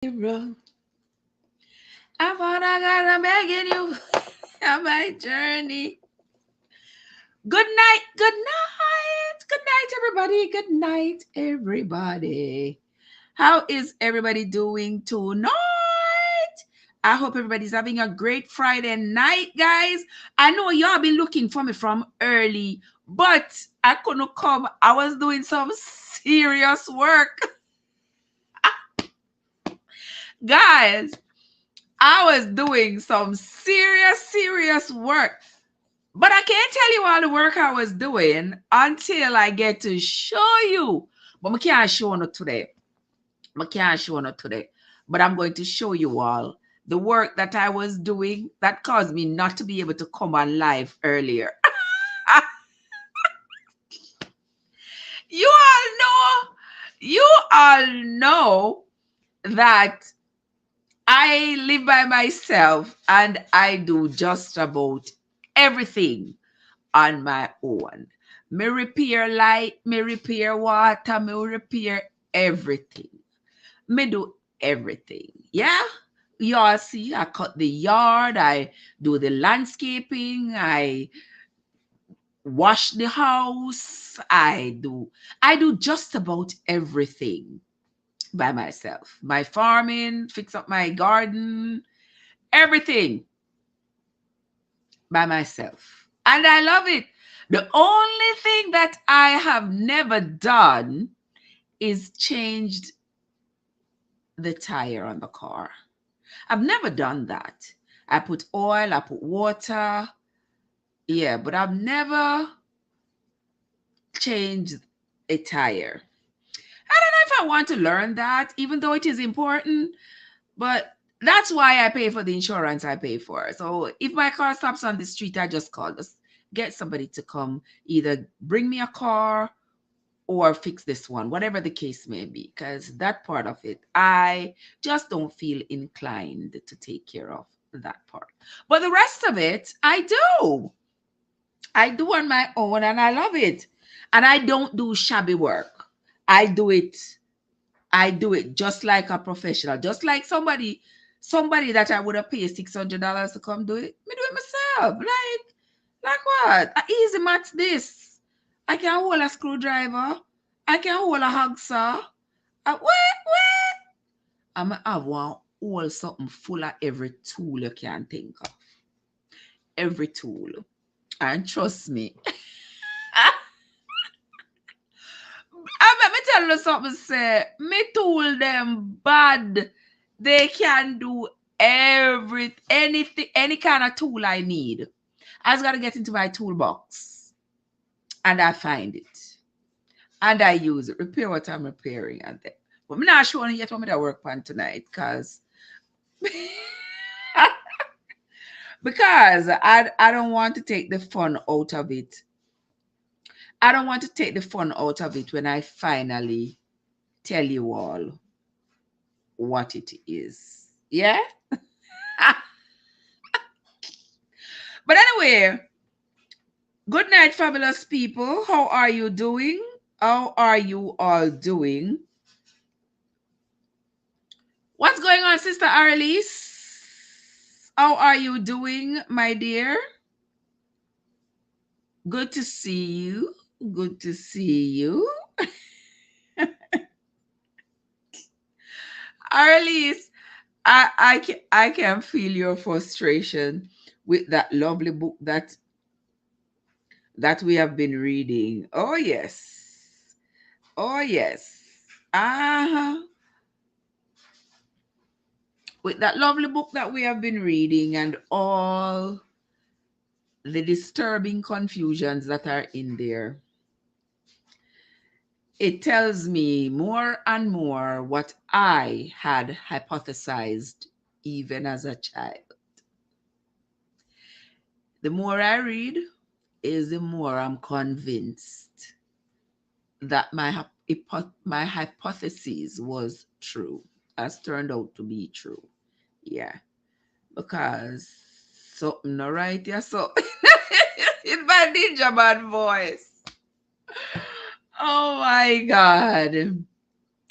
Mirror. I thought I got to begging you on my journey. Good night, good night, good night, everybody. Good night, everybody. How is everybody doing tonight? I hope everybody's having a great Friday night, guys. I know y'all been looking for me from early, but I couldn't come. I was doing some serious work. Guys, I was doing some serious work. But I can't tell you all the work I was doing until I get to show you. But I can't show you today. I can't show you today. But I'm going to show you all the work that I was doing that caused me not to be able to come on live earlier. You all know that I live by myself and I do just about everything on my own. Me repair light, me repair water, me repair everything. Me do everything. Yeah? Y'all see, I cut the yard, I do the landscaping, I wash the house, I do just about everything by myself. My farming, fix up my garden, everything by myself. And I love it. The only thing that I have never done is changed the tire on the car. I've never done that. I put oil, I put water. Yeah, but I've never changed a tire. I don't know if I want to learn that, even though it is important, but that's why I pay for the insurance I pay for. So if my car stops on the street, I just call, just get somebody to come either bring me a car or fix this one, whatever the case may be, because that part of it, I just don't feel inclined to take care of that part. But the rest of it, I do. I do on my own and I love it. And I don't do shabby work. I do it. I do it just like a professional, just like somebody that I would have paid $600 to come do it. Me do it myself. Like what? A easy match this. I can hold a screwdriver. I can hold a hacksaw. What? I'm gonna have one whole something full of every tool you can think of. Every tool. And trust me. Let me tell you something, say, me tool them bad. They can do anything, any kind of tool I need. I just gotta get into my toolbox and I find it. And I use it, repair what I'm repairing and then. But I'm not showing you yet what I work on tonight because I don't want to take the fun out of it. I don't want to take the fun out of it when I finally tell you all what it is. Yeah? But anyway, good night, fabulous people. How are you doing? How are you all doing? What's going on, Sister Arliss? How are you doing, my dear? Good to see you. Good to see you. Arliss, I can feel your frustration with that lovely book that we have been reading. Oh yes. Oh yes. Uh-huh. With that lovely book that we have been reading and all the disturbing confusions that are in there, it tells me more and more what I had hypothesized even as a child. The more I read, is the more I'm convinced that my hypothesis was true, has turned out to be true. Yeah, because something not right, yeah, so in my ninja man voice. Oh my God.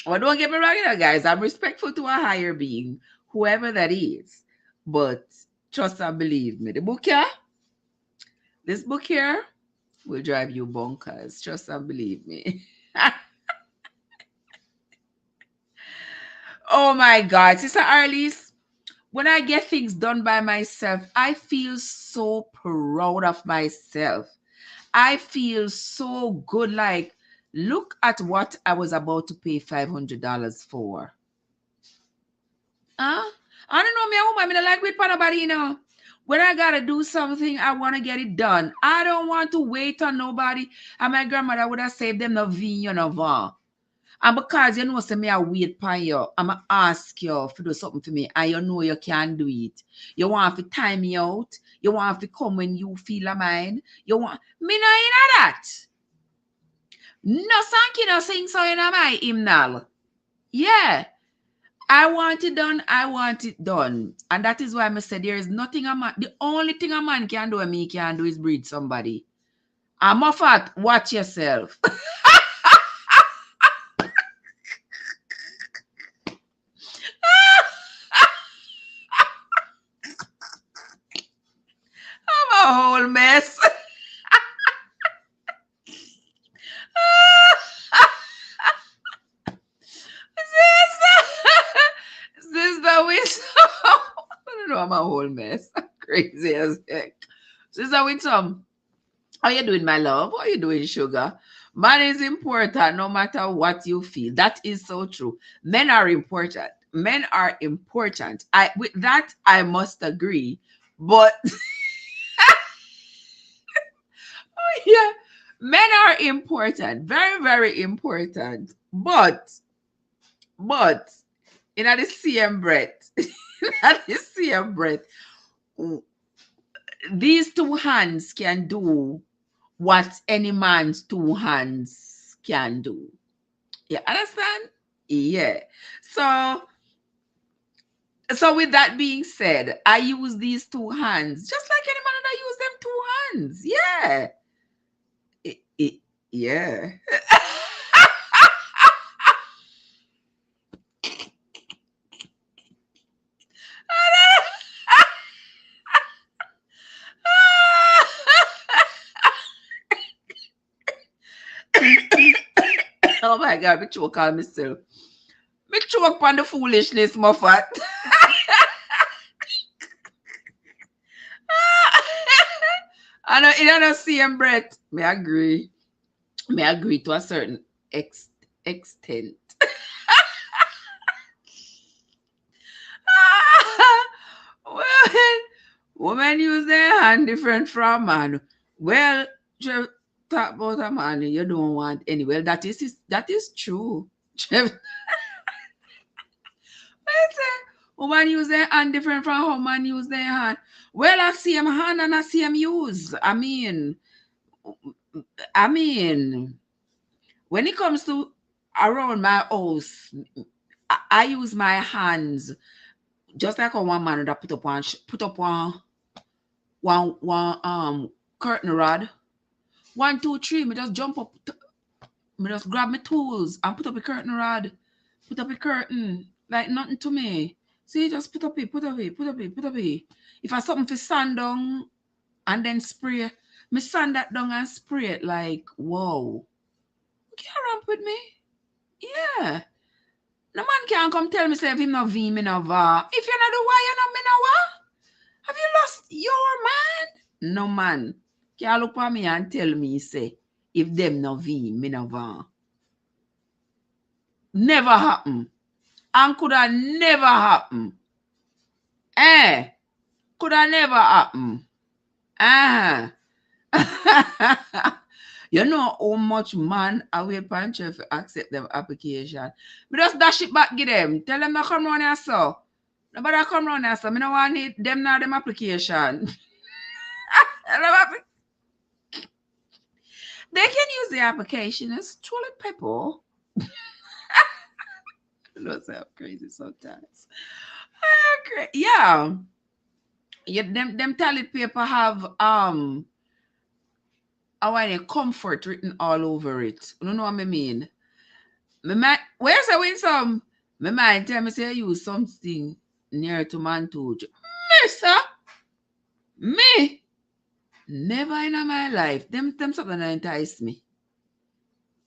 Well, don't get me wrong, guys. I'm respectful to a higher being, whoever that is. But trust and believe me, this book here will drive you bonkers. Trust and believe me. Oh my God, Sister Arliss, when I get things done by myself, I feel so proud of myself. I feel so good. Like, look at what I was about to pay $500 for. Huh? I don't know, me, I mean, I like with nobody. When I gotta do something, I want to get it done. I don't want to wait on nobody. And my grandmother would have saved them no vin, van. And because you know, say me, I wait for you, I'm going to ask you to do something for me, and you know you can't do it. You want to time me out. You want to come when you feel a mind. You want me, no, in that. No, thank you, no sing so in my hymnal. Yeah. I want it done. I want it done. And that is why I said there is nothing a man, the only thing a man can do and me can do is breed somebody. I'm off at watch yourself. I'm a whole mess. Sister Winsome. I don't know, I'm a whole mess. Crazy as heck. Sister Winsome, how you doing, my love? How you doing, sugar? Man is important no matter what you feel. That is so true. Men are important. Men are important. With that I must agree. But yeah, men are important. Very, very important. But in the same breath, at the same breath, these two hands can do what any man's two hands can do. You understand? Yeah. So with that being said, I use these two hands just like any man that use them two hands. Yeah. Yeah. Oh my God, me choke on myself. Me choke on the foolishness, my fat. I know in the same breath. Me agree. Me agree to a certain extent. Well, women use their hand different from man. Well, talk about a man you don't want any. Well, that is true. Woman use their hand different from how man use their hand. Well, I see him hand and I see him use. I mean, when it comes to around my house, I use my hands just like a one man that put up one curtain rod. 1, 2, 3, me just jump up, me just grab my tools and put up a curtain rod, put up a curtain like nothing to me. See, just put up it, put up it, put up it, put up it. If I something for sand down and then spray, me sand that down and spray it like whoa. You can't ramp with me. Yeah. No man can't come tell me say if him no V, me no va. If you're not the why, you know me no va. Have you lost your man? No man can look at me and tell me say if them no V, me no va. Never happen. And coulda never happen. Eh? Coulda never happen. Ah. You know how much man away punch if accept them application. Me just dash it back give them. Tell them to come round here so. Nobody come round here so. Me no want it them now them application. They can use the application. It's truly people. Those are crazy sometimes. Yeah. Yeah, them toilet paper have our comfort written all over it. You know what I mean? Where's I win some? My mind tell me say use something near to man too. Me, sir. Me. Never in my life. Them something that entice me.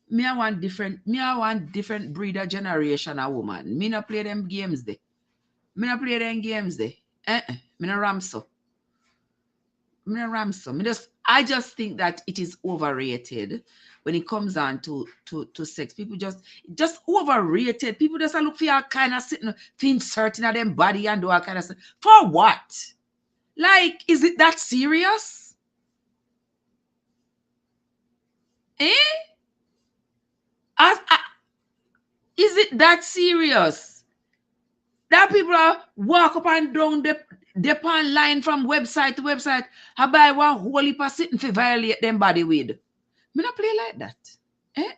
Me I want different breeder generation of woman. Me not play them games there. Me not play them games there. Me not ram so. Me not ram so. I just think that it is overrated when it comes on to sex. People just overrated. People just look for all kind of sitting things certain of them body and do all kind of stuff. For what? Like, is it that serious? Eh? Is it that serious? That people are walk up and down the pan line from website to website. I buy one whole heap of sitting to violate them body with. Me not play like that. Eh.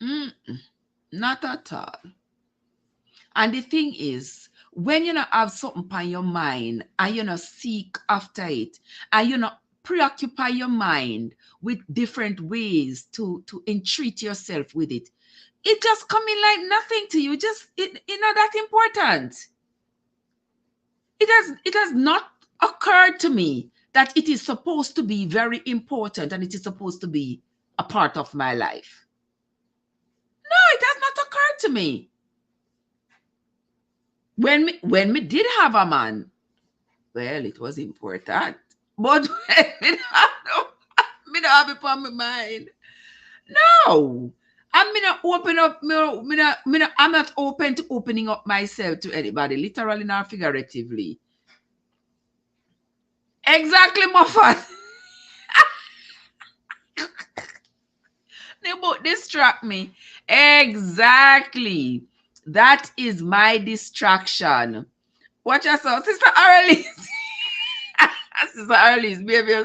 Mm-mm. Not at all. And the thing is, when you not have something on your mind and you not seek after it, and you not preoccupy your mind with different ways to entreat yourself with it, it just coming like nothing to you. Just it not that important. It has not occurred to me that it is supposed to be very important and it is supposed to be a part of my life. No, it has not occurred to me. When me did have a man, well, it was important. But when me don't have it on my mind. No. I'm not open up. I'm not open to opening up myself to anybody, literally nor figuratively. Exactly, Moffat. They both distract me. Exactly. That is my distraction. Watch yourself, Sister Arlene. Sister Arlene, baby.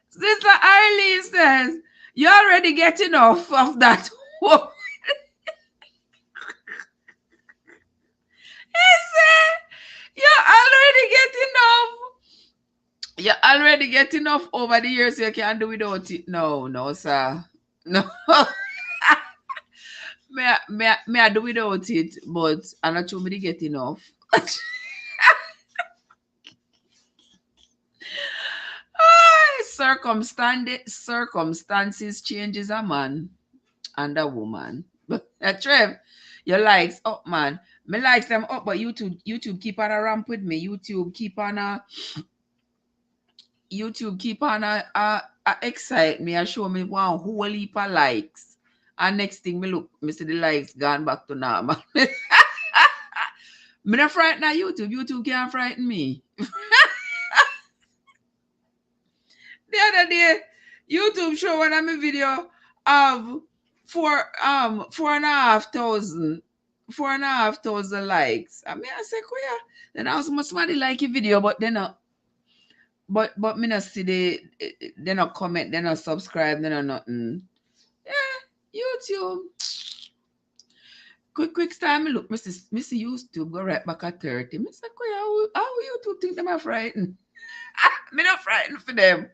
Sister Arlene says, you already get enough of that. He said, you already get enough over the years, so you can't do without it. No, sir. No. may I do without it, but I'm not sure me get enough. Circumstances changes a man and a woman. But Trev, your likes up, man. Me likes them up, but YouTube keep on a ramp with me. YouTube keep on excite me and show me one whole heap of likes. And next thing me see the likes gone back to normal. Me not frightened of YouTube. YouTube can't frighten me. The other day, YouTube show one of my video of 4,500 likes. I mean, I say, "Koya." Then I was somebody like a video, but then but me not see they not comment, they not subscribe, they not nothing. Yeah, YouTube. Quick time, me look, Missy YouTube go right back at 30. Me say, "Koya, how YouTube think them are frightened?" Me not frightened for them.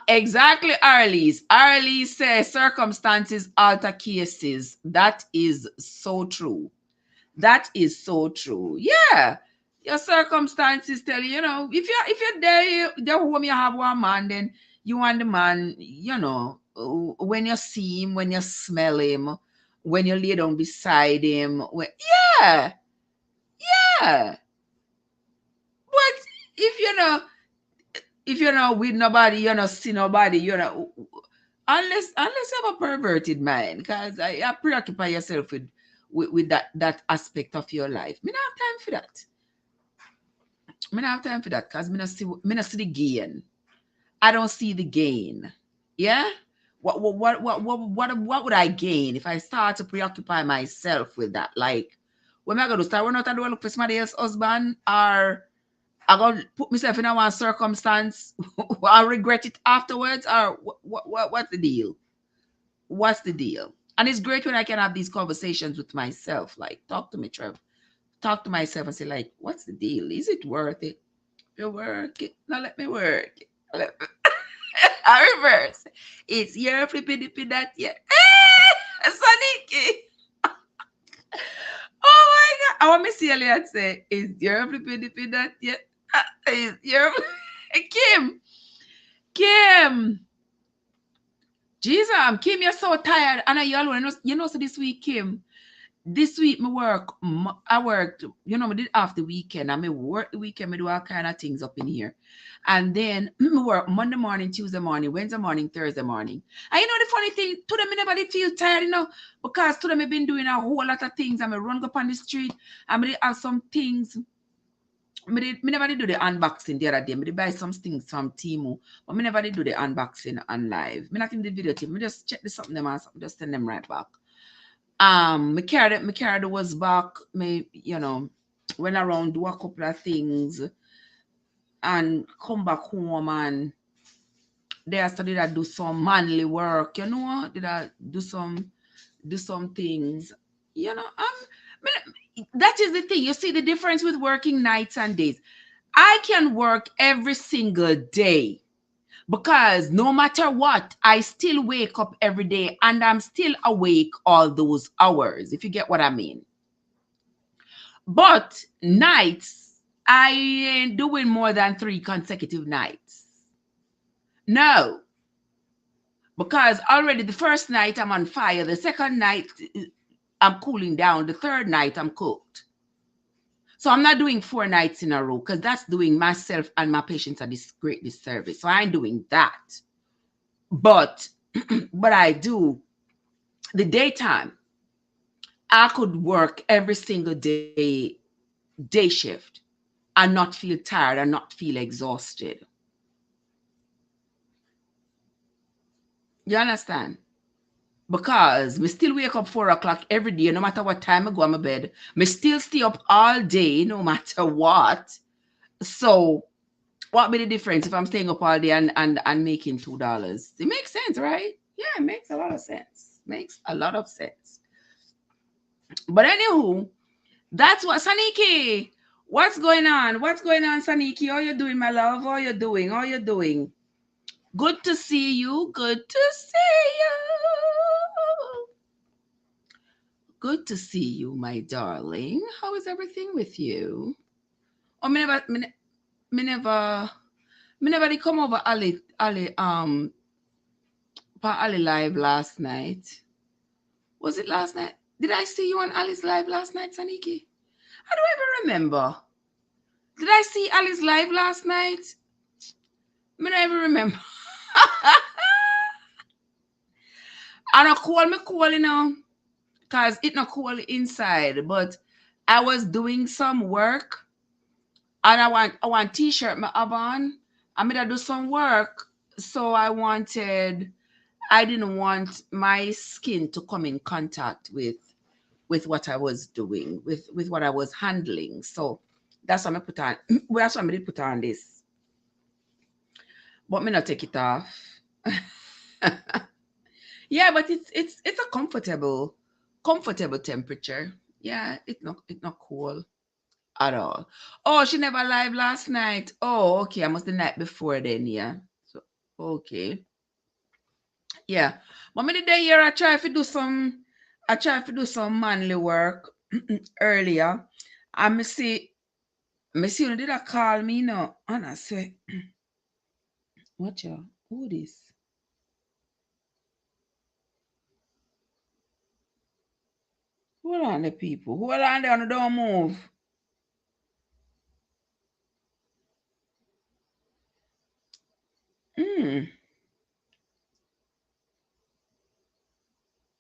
Exactly, Arlise. Arlise says circumstances alter cases. That is so true. That is so true. Yeah. Your circumstances tell you, if you're there home, you have one man, then you want the man, when you see him, when you smell him, when you lay down beside him. Yeah. Yeah. But if you're not with nobody, you're not see nobody, unless you have a perverted mind, because I preoccupy yourself with that aspect of your life. Me not have time for that. Me not have time for that because me not see the gain. I don't see the gain. Yeah. What would I gain if I start to preoccupy myself with that? Like, when am I gonna start running out and do look for somebody else's husband, or I gonna put myself in a one circumstance, I'll regret it afterwards, or what's the deal? What's the deal? And it's great when I can have these conversations with myself. Like, talk to me, Trev. Talk to myself and say, like, what's the deal? Is it worth it? You work it. Now let me work it. I reverse. It's your flippy dippy that yeah. Soniki. Oh my god. I want me see Elliot say, is your flippy dippy that yeah. Is your Kim. Kim. Jesus, Kim, you're so tired. And you alone, so this week, Kim, this week I worked, I did half the weekend. I may work the weekend, I do all kind of things up in here. And then I work Monday morning, Tuesday morning, Wednesday morning, Thursday morning. And the funny thing, to them, I never did feel tired, because to them, I've been doing a whole lot of things. I may run up on the street, I may have some things. Me never did do the unboxing the other day. Me did buy some things from Temu, but me never did do the unboxing on live. Me not in the video team. Me just check the something them and something, just send them right back. Me carried was back. Me, went around, do a couple of things, and come back home and there I started to do some manly work. Did I do some things? That is the thing. You see the difference with working nights and days. I can work every single day because no matter what, I still wake up every day and I'm still awake all those hours, if you get what I mean. But nights, I ain't doing more than 3 consecutive nights. No. Because already the first night I'm on fire, the second night I'm cooling down, the third night I'm cooked. So I'm not doing 4 nights in a row because that's doing myself and my patients a great disservice. So I ain't doing that. But I do the daytime. I could work every single day shift, and not feel tired and not feel exhausted. You understand? Because me still wake up 4 o'clock every day, no matter what time I go on my bed. Me still stay up all day, no matter what. So what be the difference if I'm staying up all day and making $2? It makes sense, right? Yeah, it makes a lot of sense. Makes a lot of sense. But anywho, that's what Saniki. What's going on? What's going on, Saniki? How you doing, my love? How you doing? How you doing? Good to see you. Good to see you. Good to see you, my darling. How is everything with you? Oh, me never did come over Ali pa Ali live last night. Was it last night? Did I see you on Ali's live last night, Saniki? I don't even remember. Did I see Ali's live last night? I don't even remember. And I call me cool, because it not cool inside. But I was doing some work, and I want t-shirt my have on. I made I do some work, so I didn't want my skin to come in contact with what I was doing, with what I was handling. So that's why I put on. That's why I did put on this. But me not take it off. Yeah, but it's a comfortable temperature. Yeah, it's not cool at all. Oh, she never live last night. Oh, okay. I must the night before then, yeah. So okay. Yeah. But me the day here I try to do some manly work earlier. And me see you did a call me now. And I say, what you? Who this? Hold on the people. Hold on there and don't move. Mm.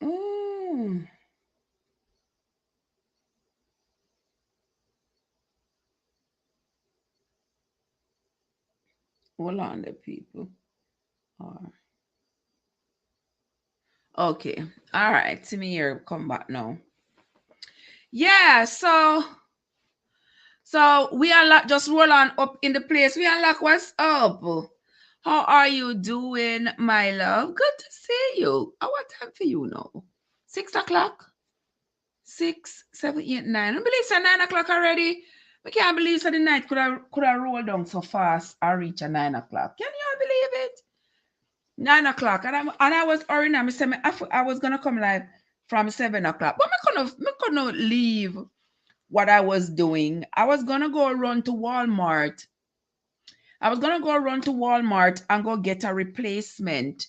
Oh. Hold on the people. Or okay. All right. See me here. Come back now. Yeah, so we unlock, just roll on up in the place. We unlock what's up. How are you doing, my love? Good to see you. What time for you now? 6 o'clock? 6, 7, 8, 9. I believe it's 9 o'clock already. I can't believe so the night could have rolled down so fast I reach a 9 o'clock. Can you all believe it? 9 o'clock. And I was already I said I was gonna come live from 7 o'clock. But me couldn't leave what I was doing. I was gonna go run to Walmart. I was gonna go run to Walmart and go get a replacement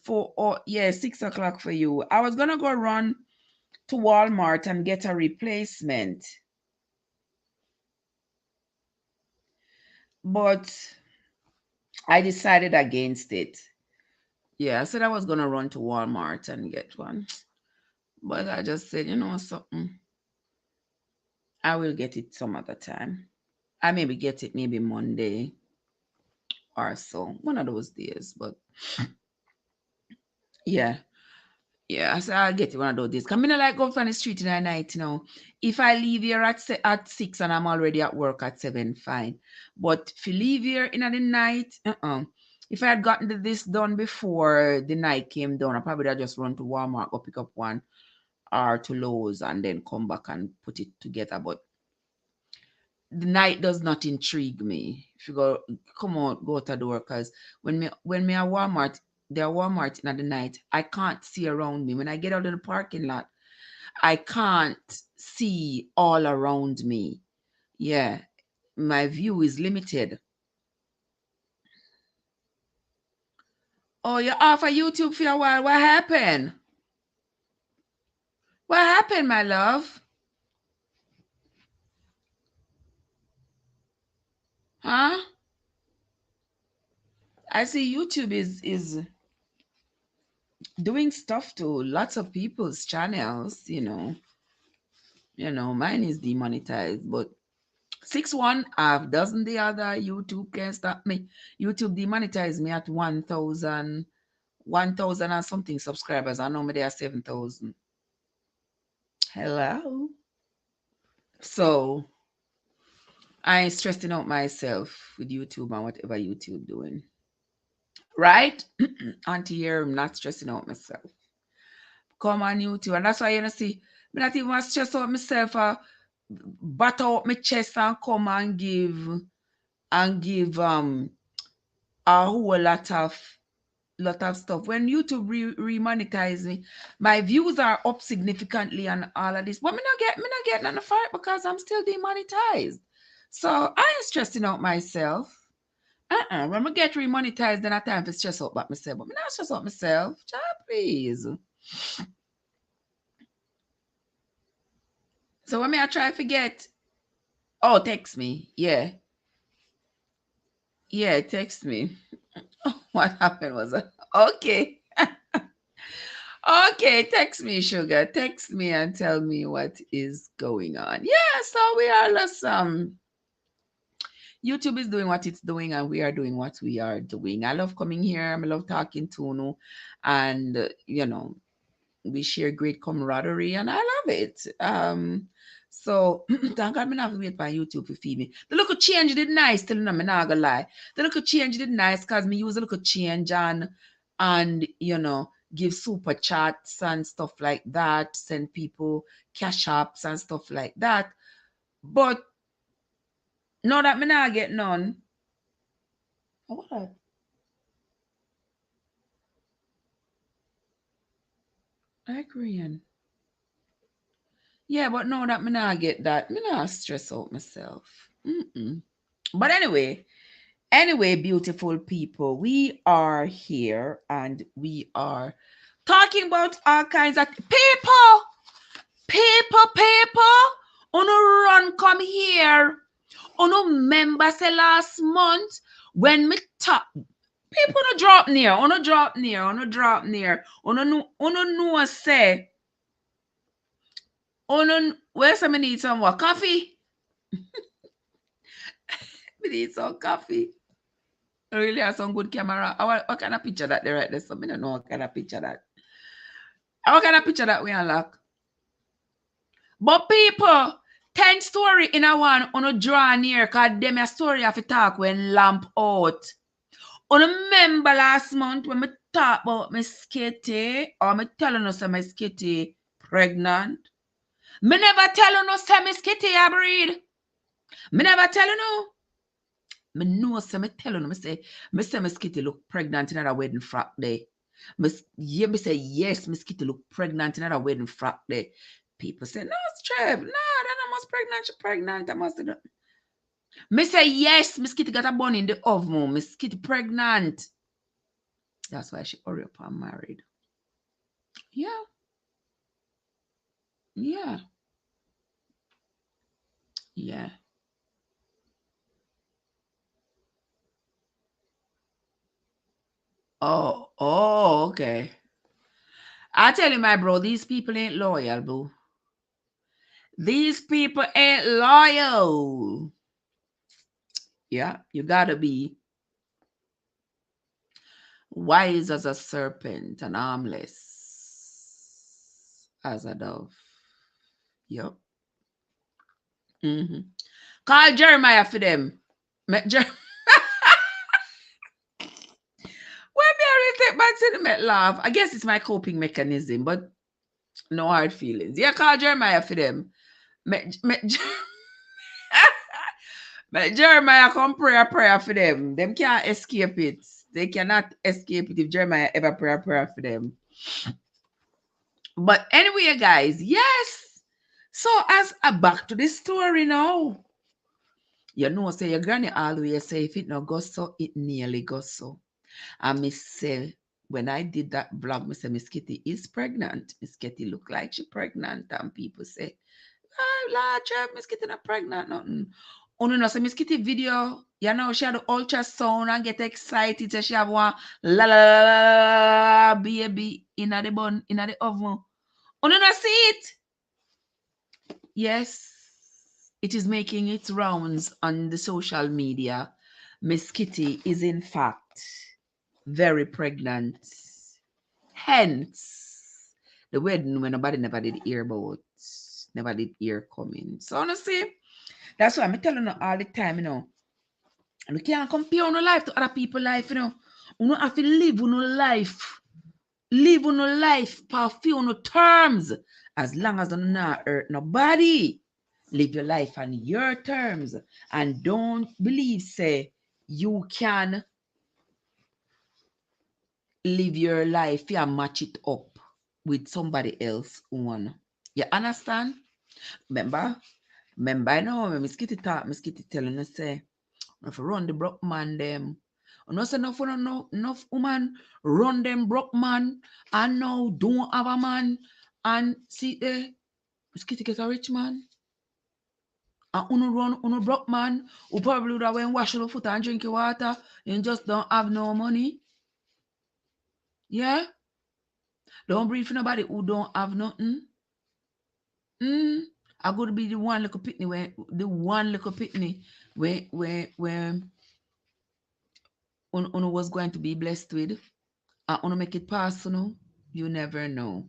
for, oh yeah, 6 o'clock for you. I was gonna go run to Walmart and get a replacement. But I decided against it. Yeah, I said I was gonna run to Walmart and get one. But I just said, you know something, I will get it some other time. I maybe get it maybe Monday or so, one of those days. But yeah, yeah, I said I'll get it one of those days. Cause me not like go from the street in the night, you know. If I leave here at 6 and I'm already at work at 7, fine. But if you leave here in the night, If I had gotten this done before the night came down, I probably would have just run to Walmart, go pick up one, or to Lowe's, and then come back and put it together. But the night does not intrigue me. If you come out, go to the door, because when me at Walmart, there Walmart in the night, I can't see around me. When I get out of the parking lot, I can't see all around me. Yeah, my view is limited. Oh, you're off of YouTube for a while. What happened? What happened, my love? Huh? I see YouTube is doing stuff to lots of people's channels, mine is demonetized, but 6-1 half dozen the other. YouTube can't stop me. YouTube demonetized me at 1,000 and something subscribers. I know me there are 7,000. Hello. So I ain't stressing out myself with YouTube and whatever YouTube doing. Right? Auntie here, I'm not stressing out myself. Come on YouTube. And that's why you know see me not even stress out myself batter up my chest and come and give a whole lot of stuff. When YouTube remonetize me, my views are up significantly and all of this. But me not get none of it because I'm still demonetized. So I ain't stressing out myself. When I get remonetized, then I time to stress out about myself. But me not stress out myself. Child, please. So when me I try to forget, oh, text me. Yeah. Yeah, text me. What happened was okay. Okay, text me, sugar. Text me and tell me what is going on. Yeah, so we are just YouTube is doing what it's doing, and we are doing what we are doing. I love coming here. I love talking to you, and we share great camaraderie, and I love it. So thank God me not have to wait for YouTube to feed me. The little change did nice, till me not gonna lie. The little change did nice because me use a little change and give super chats and stuff like that, send people cash apps and stuff like that. But now that me not get none, what I agree. Yeah, but now that me not get that, me not stress out myself. Mm-mm. But anyway, beautiful people, we are here and we are talking about all kinds of people. On a run come here. On a member say last month when me talk. People no drop near, on a drop near, on a drop near, on a no say, on a where's some need some what coffee? We need some coffee. I really have some good camera. What kind of picture that they right there? So I don't know what kind of picture that. What kind of picture that we unlock? But people, 10 story in a one on a draw near, cause them a story of a talk when lamp out. On remember last month when me talk about my skitty, or me telling us my skitty pregnant. Me never tell us say my skitty a breed. Me never tell you no. Me know, say me tell you, me say Miss Kitty look pregnant in a wedding frock day. Me say yes, Miss Kitty look pregnant in a wedding frock day. People say no, it's Trev. No, that I must pregnant. She pregnant. I must. Me say yes, Miss Kitty got a bun in the oven. Miss Kitty pregnant. That's why she hurry up and married. Yeah, yeah, yeah. Oh, okay. I tell you, my bro, these people ain't loyal, boo. These people ain't loyal. Yeah, you gotta be wise as a serpent and harmless as a dove. Yep. Mm-hmm. Call Jeremiah for them. When me I take my sentiment laugh, I guess it's my coping mechanism, but no hard feelings. Yeah, call Jeremiah for them. Me Jeremiah come pray a prayer for them. Them can't escape it. They cannot escape it if Jeremiah ever pray a prayer for them. But anyway, guys, yes. So as a back to the story now. You know, say your granny always say if it not go so, it nearly goes so. And me say, when I did that vlog, me say Miss Kitty is pregnant. Miss Kitty look like she pregnant. And people say, oh, Lord, Miss Kitty not pregnant, nothing. Oh, no, say Miss Kitty video, you know, she had the ultrasound and get excited. So she have one la la la la baby in the bun, in the oven. Oh, no, see it? Yes, it is making its rounds on the social media. Miss Kitty is in fact very pregnant. Hence, the wedding when nobody never did hear about, never did hear coming. So honestly, that's why I'm telling you all the time, you know. You can't compare your life to other people's life, you know. You don't have to live your life. Live your life per few terms. As long as you not hurt nobody. Live your life on your terms. And don't believe, say, you can live your life and match it up with somebody else one. You understand? Remember? Remember, I know when Miss Kitty talk, Miss Kitty telling us say, if you run the broke man them. No say enough woman run them broke man and now don't have a man and see there, Miss Kitty get a rich man. And uno broke man who probably would have went wash your foot and drink your water and just don't have no money. Yeah? Don't breathe for nobody who don't have nothing. I gotta be the one little pitney where uno was going to be blessed with. And uno make it personal. You never know.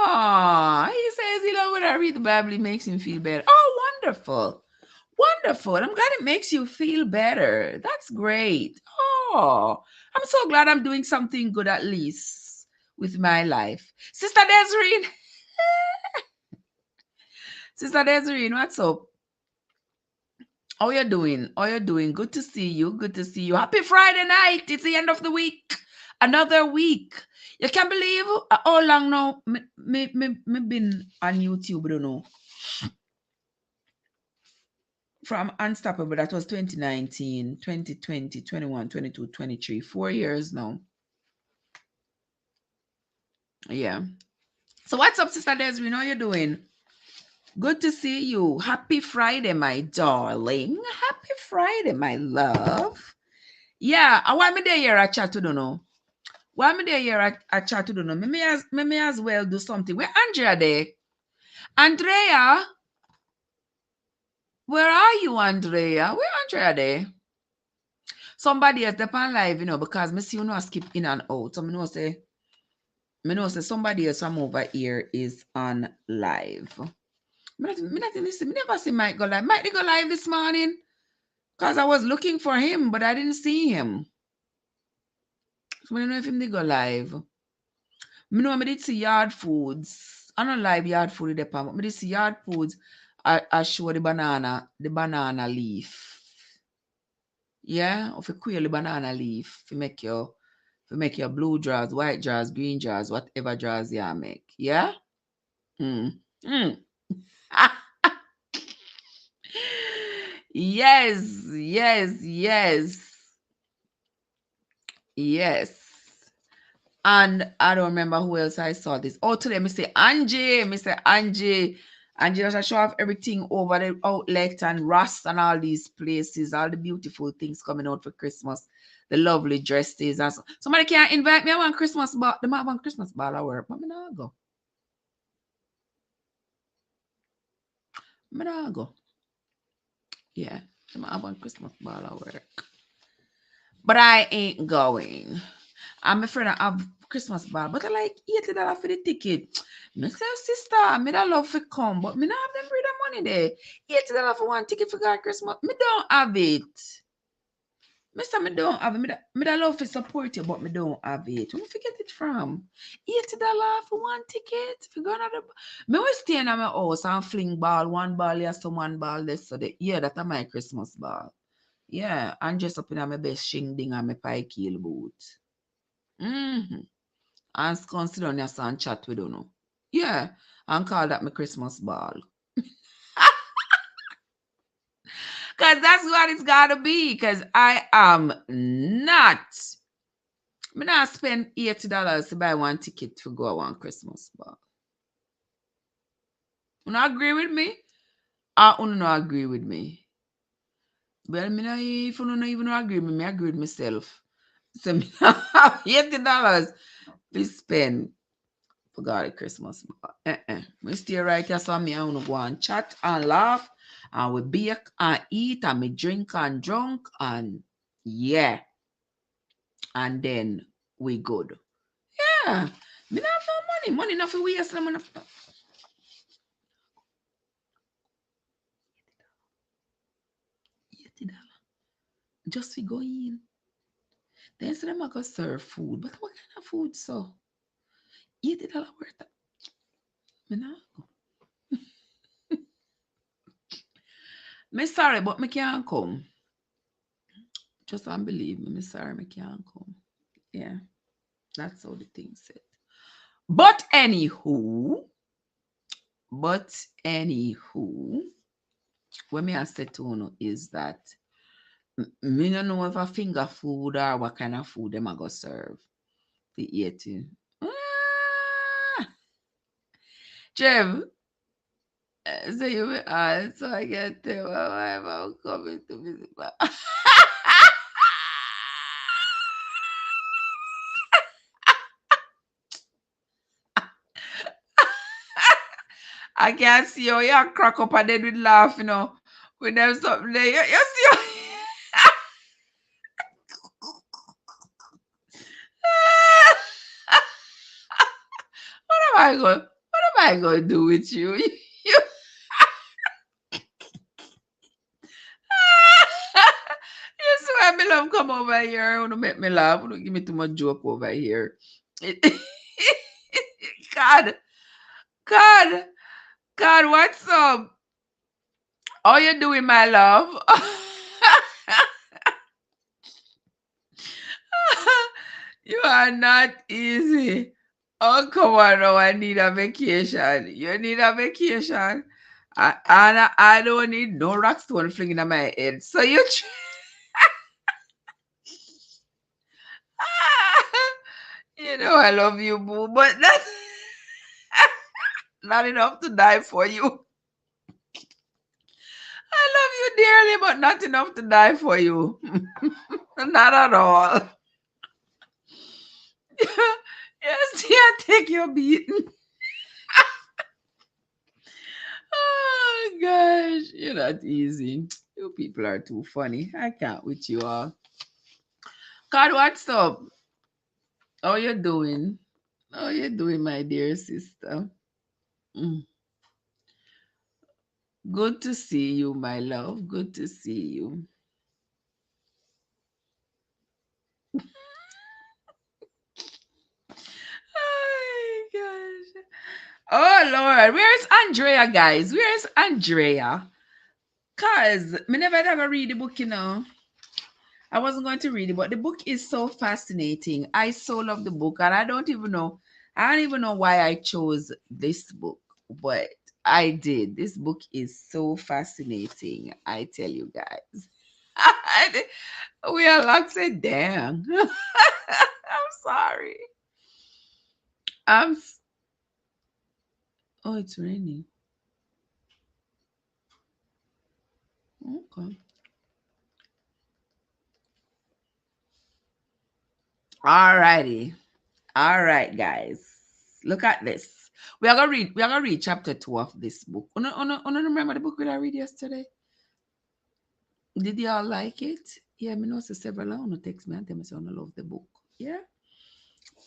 Ah, he says, when I read the Bible, it makes him feel better. Oh, wonderful. Wonderful. I'm glad it makes you feel better. That's great. Oh, I'm so glad I'm doing something good at least with my life. Sister Desiree. Sister Desiree, what's up? How you doing? How you doing? Good to see you. Good to see you. Happy Friday night. It's the end of the week. Another week. You can't believe how long now me been on YouTube, I don't know. From Unstoppable, that was 2019, 2020, 21, 22, 23. 4 years now. Yeah. So what's up, Sister Desiree? How you doing? Good to see you. Happy Friday, my darling. Happy Friday, my love. Yeah, I want me there here at chat to don't know. Why me there here at chat to don't know? Me as well do something. Where Andrea there? Andrea? Where are you, Andrea? Where Andrea there? Somebody else depend live, because me see you know skip in and out. So me know say somebody else from over here is on live. Me never see Mike go live. Mike did go live this morning because I was looking for him, but I didn't see him. So I don't know if him did go live. Me know me did see Yard Foods. I don't like Yard Food in the pan, but me did see Yard Foods. I show the banana leaf. Yeah, of a quail banana leaf to make your blue jars, white jars, green jars, whatever jars you make. Yeah? Mm. Mm. Yes, yes, yes, yes. And I don't remember who else I saw this. Oh, today, Mr. Angie, Mr. Angie. Angie does a show off everything over the outlet and Rust and all these places, all the beautiful things coming out for Christmas, the lovely dresses. And so. Somebody can't invite me. I want Christmas ball. They might want Christmas ball at work, but me not go. Me not go. Yeah, they might want Christmas ball at work. But I ain't going. I'm afraid I have Christmas ball, but I like $80 for the ticket. Me say, sister, me da love to come, but me not have them freedom money there. $80 for one ticket for God Christmas. Me don't have it. Mister, me don't have it. Me da love to support you, but me don't have it. Where you get it from? $80 for one ticket for going out. Me was staying at my house and fling ball. One ball yes, so one ball this. So yeah, that's my Christmas ball. Yeah, and dress up in my best shing ding and my pie keel boot. Mm-hmm. And consider on your son chat with you. Yeah, and call that my Christmas ball. Because that's what it's got to be. Because I am not. I'm not spend $80 to buy one ticket to go on Christmas ball. You not agree with me? Or you not agree with me? Well, me not, if you don't even agree with me, I agree with myself. So me not have $80 to spend for God at Christmas. We stay right here, so me and go and chat and laugh, and we bake and eat, and me drink and drunk, and yeah, and then we good. Yeah, me not have no money. Money not for waste. I'm not. $80 just to go in. Then say them I go serve food, but what kind of food so? $80 worth of me not go. Me sorry, but me can't come. Just unbelieve me. Me sorry, me can't come. Yeah, that's how the thing said. But anywho, but anywho, what me I said to you is that me don't know if a finger food or what kind of food them I go serve to eat. Ah, Trev, so you will ask, so I can tell my wife I'm coming to visit my. I can't see how you crack up and then with laugh, with them something there. You see what am I going to do with you? You you swear me love come over here. You want to make me laugh. You don't give me too much joke over here. God, God, God, what's up? How you doing, my love? You are not easy. Oh, come on now. I need a vacation. You need a vacation. I don't need no rock stone flinging in my head. So you. You know I love you, boo, but that's not enough to die for you. I love you dearly, but not enough to die for you. Not at all. Yes, yeah, take your beating. Oh gosh, you're not easy. You people are too funny. I can't with you all. God, what's up? How you doing? How you doing, my dear sister? Mm. Good to see you, my love. Good to see you. Oh Lord, where's Andrea, guys? Where's Andrea? Cause me never ever read the book, you know. I wasn't going to read it, but the book is so fascinating. I so love the book, and I don't even know why I chose this book, but I did. This book is so fascinating. I tell you guys. We are like said, damn. I'm sorry. I'm. Oh, it's raining. Okay. All righty. All right, guys. Look at this. We are gonna read chapter 2 of this book. Remember the book we I read yesterday? Did y'all like it? Yeah, me know so several on text me and tell me so I love the book. Yeah?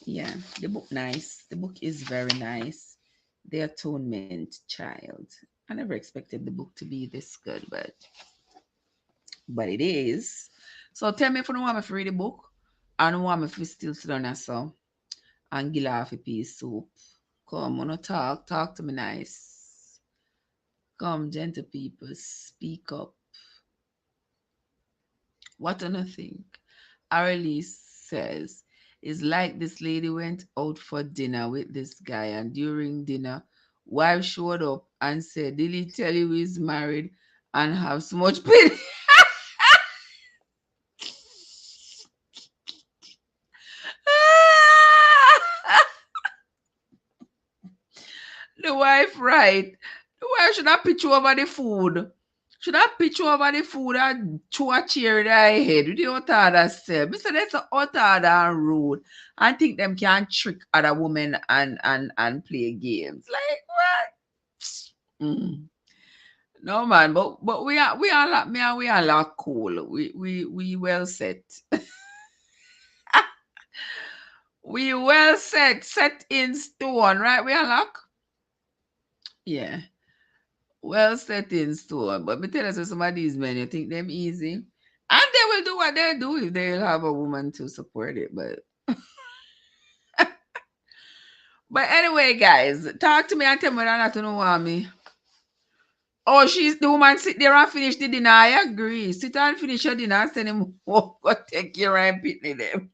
Yeah. The book nice. The book is very nice. The Atonement Child. I never expected the book to be this good, but it is. So tell me if you don't want me to read the book. I don't want me to still sit down and so and give off a piece soup. Come, wanna talk to me nice. Come, gentle people, speak up. What do you think? Arlie says, it's like this lady went out for dinner with this guy, and during dinner, wife showed up and said, did he tell you he's married and have so much pity? The wife, right? The wife should have pitch you over the food. Should have pitch you over the food and throw a chair in their head. With the other say. Mister, that's a utter and rude. I think them can trick other women and play games. Like what? Mm. No man, but we are like me and we are like cool. We well set. We well set in stone, right? We are like yeah. Well set in stone. But me tell us some of these men, you think them easy. And they will do what they do if they have a woman to support it. But anyway, guys, talk to me and tell me that not to know what me. Oh, she's the woman sit there and finish the dinner. I agree. Sit and finish your dinner and send him home. Go take your and pitney them.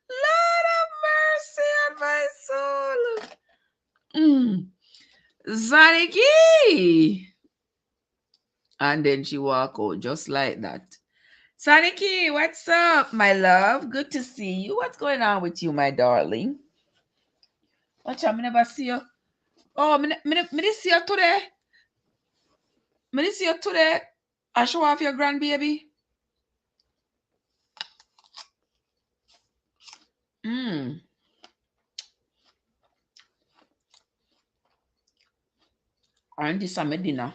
Lord have mercy on my soul. Zaniki. And then she walk out just like that. Saniki, what's up, my love? Good to see you. What's going on with you, my darling? Watch out, me never see you. Oh, me did see you today. Me did see you today. I show off your grandbaby. Mm. And this is my dinner.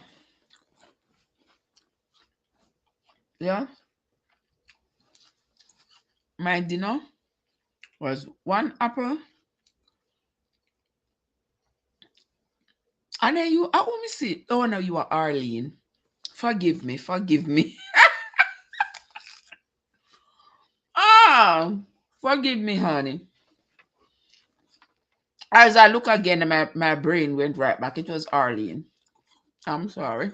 Yeah, my dinner was one apple. And then you, I want me see. Oh, no, you are Arlene. Forgive me, forgive me. Ah, forgive me, honey. As I look again, my brain went right back. It was Arlene. I'm sorry.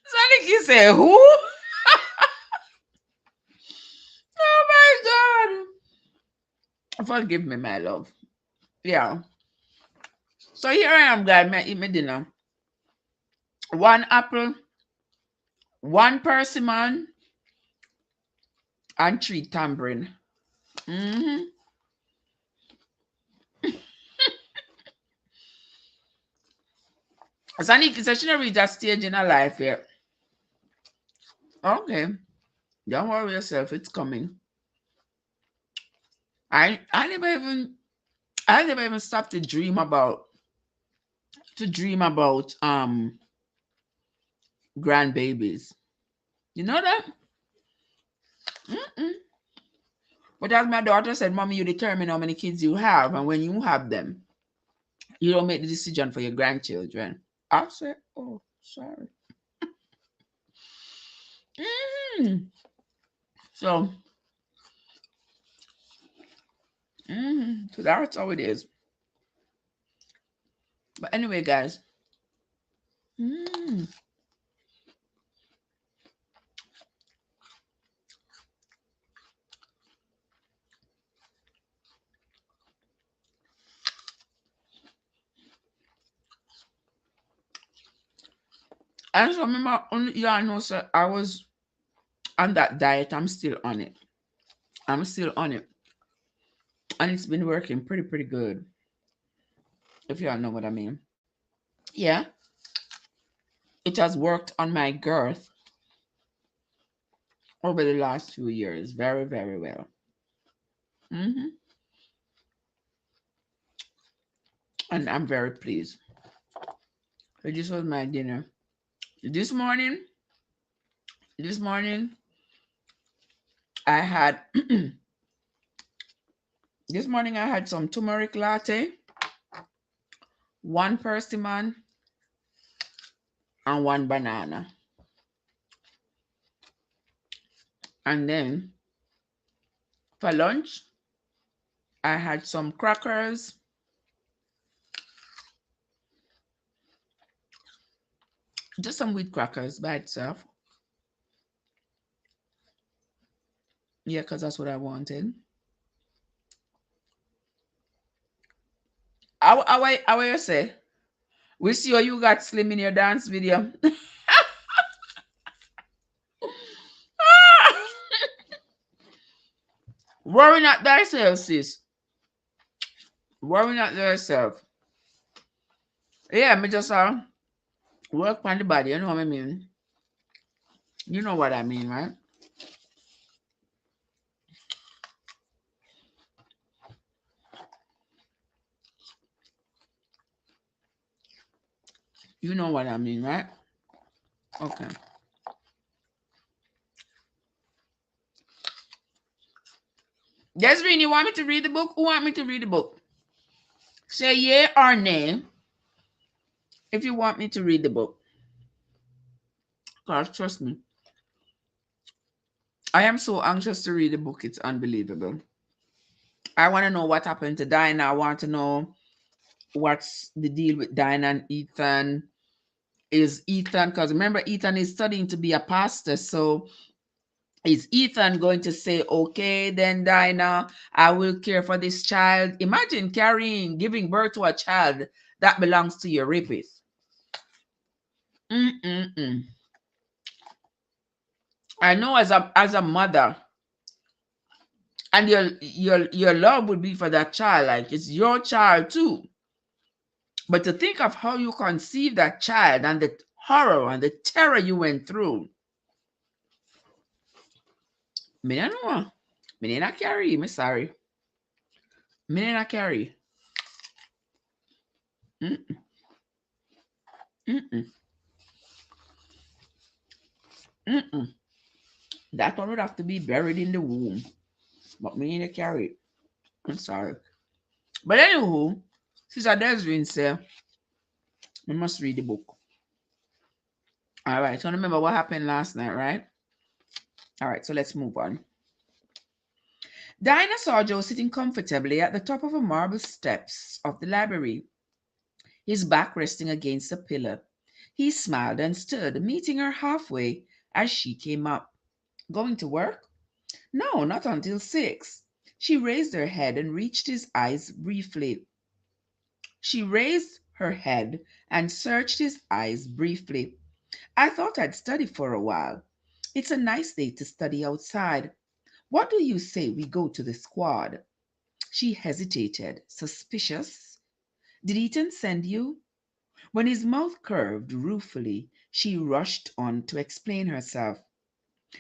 Saniki said, who? Oh my God. Forgive me, my love. Yeah. So here I am, guys. I eat my dinner. One apple, one persimmon, and three tambourine. Mm-hmm. Saniki said she never reached that stage in her life yet. Okay. Don't worry yourself. It's coming. I never even stopped to dream about grandbabies. You know that? Mm-mm. But as my daughter said, Mommy, you determine how many kids you have, and when you have them, you don't make the decision for your grandchildren. I said, oh, sorry. Mm. So So that's how it is. But anyway, guys. Mm. And so remember, only yeah, I know, sir. I was on that diet. I'm still on it. I'm still on it, and it's been working pretty good. If y'all know what I mean. Yeah, it has worked on my girth over the last few years very well. hmm And I'm very pleased. So this was my dinner. This morning, this morning I had this morning I had some turmeric latte, one persimmon, and one banana. And then for lunch, I had some crackers, just some wheat crackers by itself. Yeah, because that's what I wanted. How you say? We see how you got slim in your dance video. Worry not thyself, sis. Worry not thyself. Yeah, me just work on the body. You know what I mean? You know what I mean, right? You know what I mean, right? Okay. Desiree, you want me to read the book? Who want me to read the book? Say yeah or nay if you want me to read the book. Because trust me, I am so anxious to read the book. It's unbelievable. I want to know what happened to Dinah. I want to know what's the deal with Dinah and Ethan. Is Ethan, because remember, Ethan is studying to be a pastor. So is Ethan going to say, okay, then Dinah, I will care for this child? Imagine giving birth to a child that belongs to your rapist. Mm-mm-mm. I know as a mother, and your love would be for that child, like it's your child too. But to think of how you conceived that child and the horror and the terror you went through, me don't know. Me not carry. Me sorry. Me not carry. Mm-mm, mm-mm, mm-mm. That one would have to be buried in the womb. But me not carry. I'm sorry. But anywho, Sister Desvin said, we must read the book. All right. So remember what happened last night, right? All right. So let's move on. Dinah saw Joe sitting comfortably at the top of a marble steps of the library, his back resting against a pillar. He smiled and stood, meeting her halfway as she came up. Going to work? No, not until 6. She raised her head and reached his eyes briefly. She raised her head and searched his eyes briefly. I thought I'd study for a while. It's a nice day to study outside. What do you say we go to the squad? She hesitated, suspicious. Did Eaton send you? When his mouth curved ruefully, she rushed on to explain herself.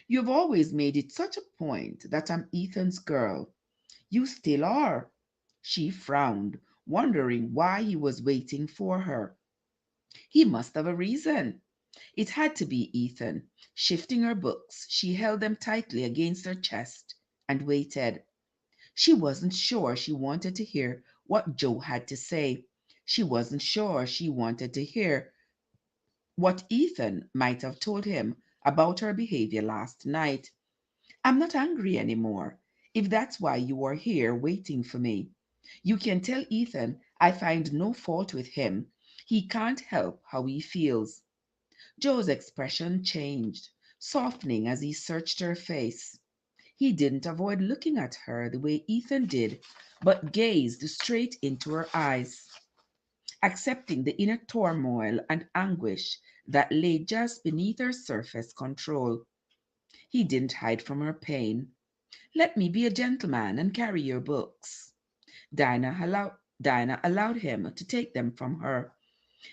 You've always made it such a point that I'm Ethan's girl. You still are. She frowned, wondering why he was waiting for her. He must have a reason. It had to be Ethan. Shifting her books, she held them tightly against her chest and waited. She wasn't sure she wanted to hear what Joe had to say. She wasn't sure she wanted to hear what Ethan might have told him about her behavior last night. I'm not angry anymore. If that's why you are here waiting for me, you can tell Ethan I find no fault with him. He can't help how he feels. Joe's expression changed, softening as he searched her face. He didn't avoid looking at her the way Ethan did, but gazed straight into her eyes, accepting the inner turmoil and anguish that lay just beneath her surface control. He didn't hide from her pain. Let me be a gentleman and carry your books. Dinah allowed him to take them from her.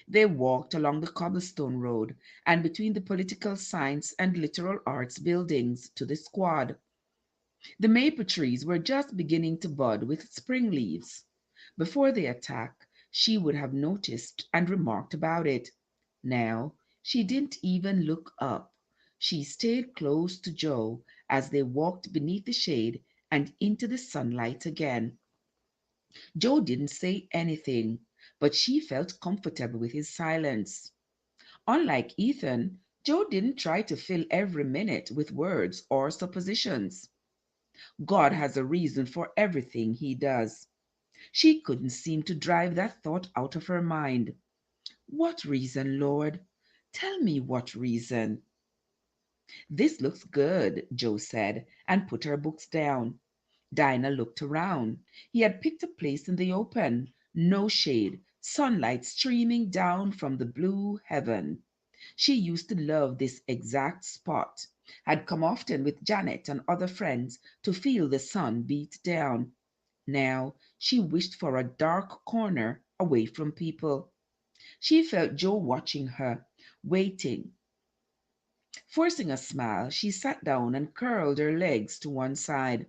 They walked along the cobblestone road and between the political science and literal arts buildings to the squad. The maple trees were just beginning to bud with spring leaves. Before the attack, she would have noticed and remarked about it. Now, she didn't even look up. She stayed close to Joe as they walked beneath the shade and into the sunlight again. Joe didn't say anything, but she felt comfortable with his silence. Unlike Ethan, Joe didn't try to fill every minute with words or suppositions. God has a reason for everything he does. She couldn't seem to drive that thought out of her mind. What reason, Lord? Tell me what reason. This looks good, Joe said, and put her books down. Dinah looked around. He had picked a place in the open, no shade, sunlight streaming down from the blue heaven. She used to love this exact spot, had come often with Janet and other friends to feel the sun beat down. Now she wished for a dark corner away from people. She felt Joe watching her, waiting. Forcing a smile, she sat down and curled her legs to one side.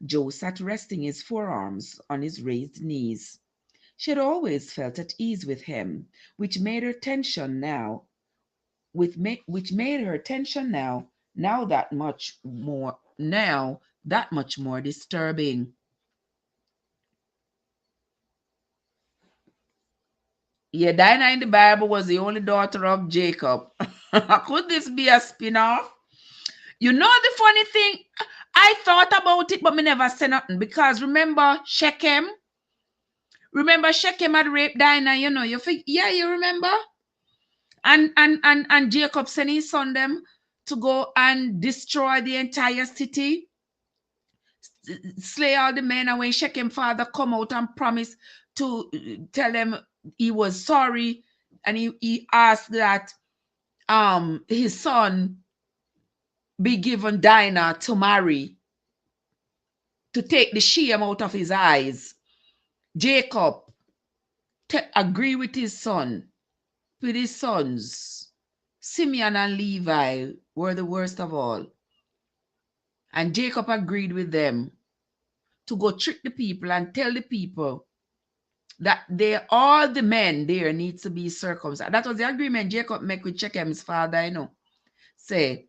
Joe sat resting his forearms on his raised knees. She had always felt at ease with him, which made her tension now, which made her tension now that much more disturbing. Yeah, Dinah in the Bible was the only daughter of Jacob. Could this be a spin-off? You know the funny thing, I thought about it, but me never said nothing because remember Shechem? Remember Shechem had raped Dinah, yeah, you remember? And Jacob sent his son them to go and destroy the entire city, slay all the men. And when Shechem father come out and promise to tell them he was sorry, and he asked that his son be given Dinah to marry to take the shame out of his eyes. Jacob agree with his son, with his sons. Simeon and Levi were the worst of all. And Jacob agreed with them to go trick the people and tell the people that all the men there needs to be circumcised. That was the agreement Jacob made with Shechem's father, say,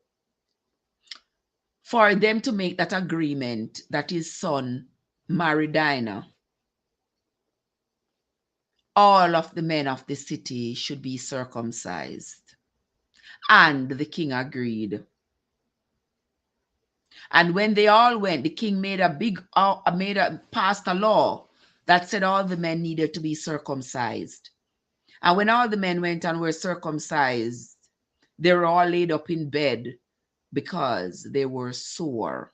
for them to make that agreement that his son marry Dinah, all of the men of the city should be circumcised. And the king agreed. And when they all went, the king passed a law that said all the men needed to be circumcised. And when all the men went and were circumcised, they were all laid up in bed because they were sore.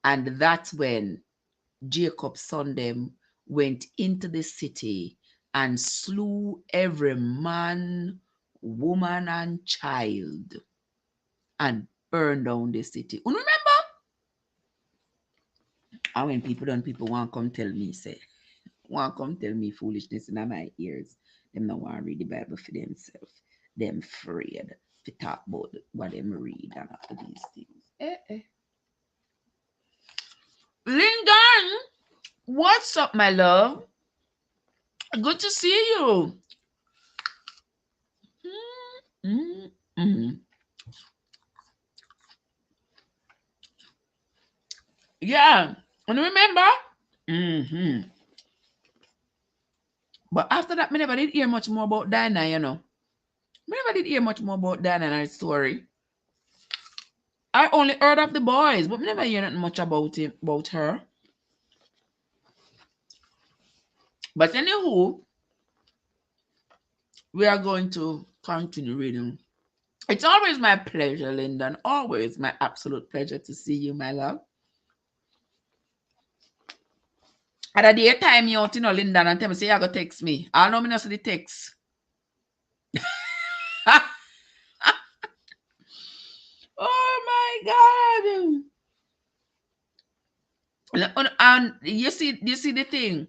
And that's when Jacob's son them went into the city and slew every man, woman, and child and burned down the city. You remember? And when people want to come tell me, foolishness in my ears. Them not want to read the Bible for themselves. Them afraid to talk about what them read and all these things. Lyndon, what's up, my love? Good to see you. Mm-hmm. Yeah, and remember? Mm-hmm. But after that, I never did hear much more about Dinah, I never did hear much more about Dinah and her story. I only heard of the boys, but never hear nothing much about her. But anywho, we are going to continue reading. It's always my pleasure, Lyndon. Always my absolute pleasure to see you, my love. At the daytime, you out, Lyndon, and tell me, say, you go text me. I know me not see the text. Oh my God. And you see the thing.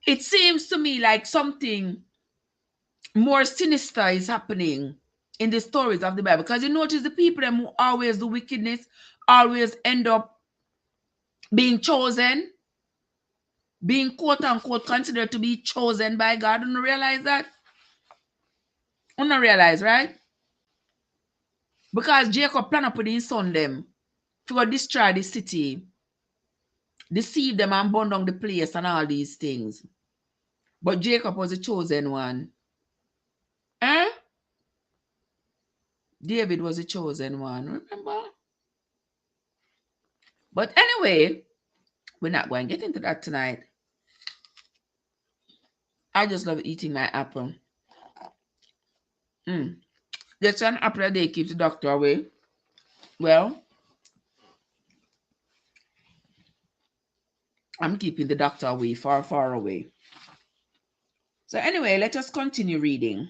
It seems to me like something more sinister is happening in the stories of the Bible. Because you notice the people them who always do wickedness always end up being chosen, being quote unquote considered to be chosen by God. Don't realize that? Don't realize, right? Because Jacob planned up with his son them to go destroy the city, deceive them and burn down the place and all these things. But Jacob was the chosen one. Eh? David was the chosen one, remember? But anyway, we're not going to get into that tonight. I just love eating my apple. That's an apple a day keeps the doctor away. Well, I'm keeping the doctor away, far, far away. So anyway, let us continue reading.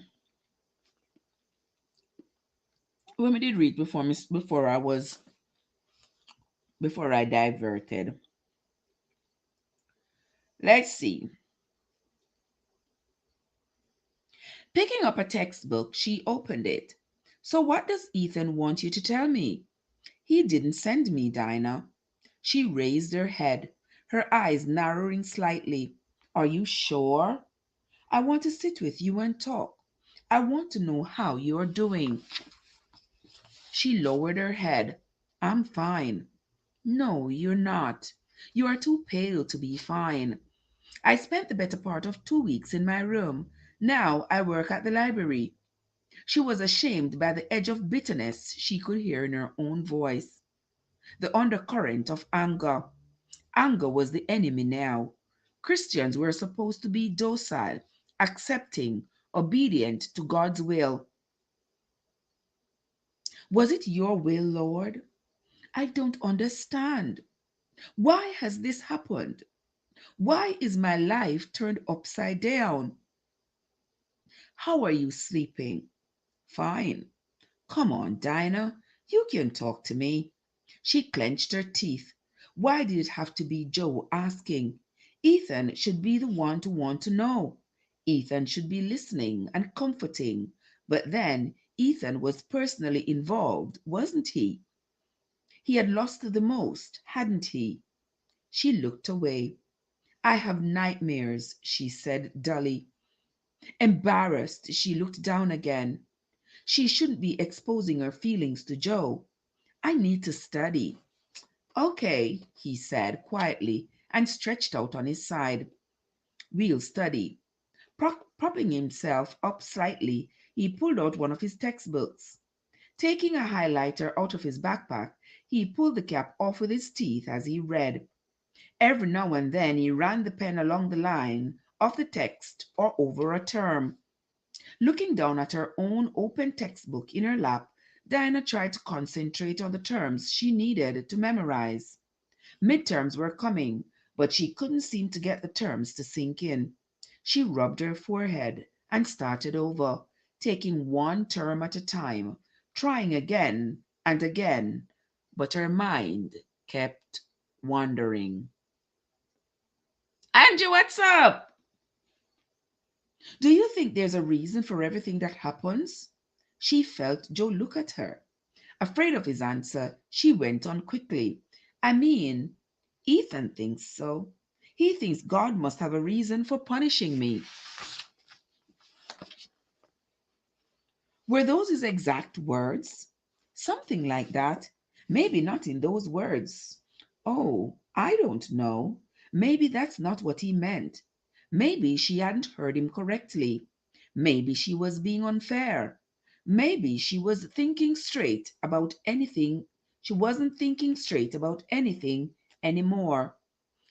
When we did read before I diverted. Let's see. Picking up a textbook, she opened it. So what does Ethan want you to tell me? He didn't send me, Dinah. She raised her head, her eyes narrowing slightly. Are you sure? I want to sit with you and talk. I want to know how you're doing. She lowered her head. I'm fine. No, you're not. You are too pale to be fine. I spent the better part of 2 weeks in my room. Now I work at the library. She was ashamed by the edge of bitterness she could hear in her own voice. The undercurrent of anger. Anger was the enemy now. Christians were supposed to be docile, accepting, obedient to God's will. Was it your will, Lord? I don't understand. Why has this happened? Why is my life turned upside down? How are you sleeping? Fine. Come on, Dinah. You can talk to me. She clenched her teeth. Why did it have to be Joe asking? Ethan should be the one to want to know. Ethan should be listening and comforting. But then Ethan was personally involved, wasn't he? He had lost the most, hadn't he? She looked away. I have nightmares, she said dully. Embarrassed, she looked down again. She shouldn't be exposing her feelings to Joe. I need to study. Okay, he said quietly and stretched out on his side. We'll study. Propping himself up slightly, he pulled out one of his textbooks. Taking a highlighter out of his backpack, he pulled the cap off with his teeth as he read. Every now and then he ran the pen along the line of the text or over a term. Looking down at her own open textbook in her lap, Diana tried to concentrate on the terms she needed to memorize. Midterms were coming, but she couldn't seem to get the terms to sink in. She rubbed her forehead and started over, taking one term at a time, trying again and again, but her mind kept wandering. Angie, what's up? Do you think there's a reason for everything that happens? She felt Joe look at her. Afraid of his answer, she went on quickly. I mean, Ethan thinks so. He thinks God must have a reason for punishing me. Were those his exact words? Something like that. Maybe not in those words. Oh, I don't know. Maybe that's not what he meant. Maybe she hadn't heard him correctly. Maybe she was being unfair. Maybe she was thinking straight about anything. She wasn't thinking straight about anything anymore.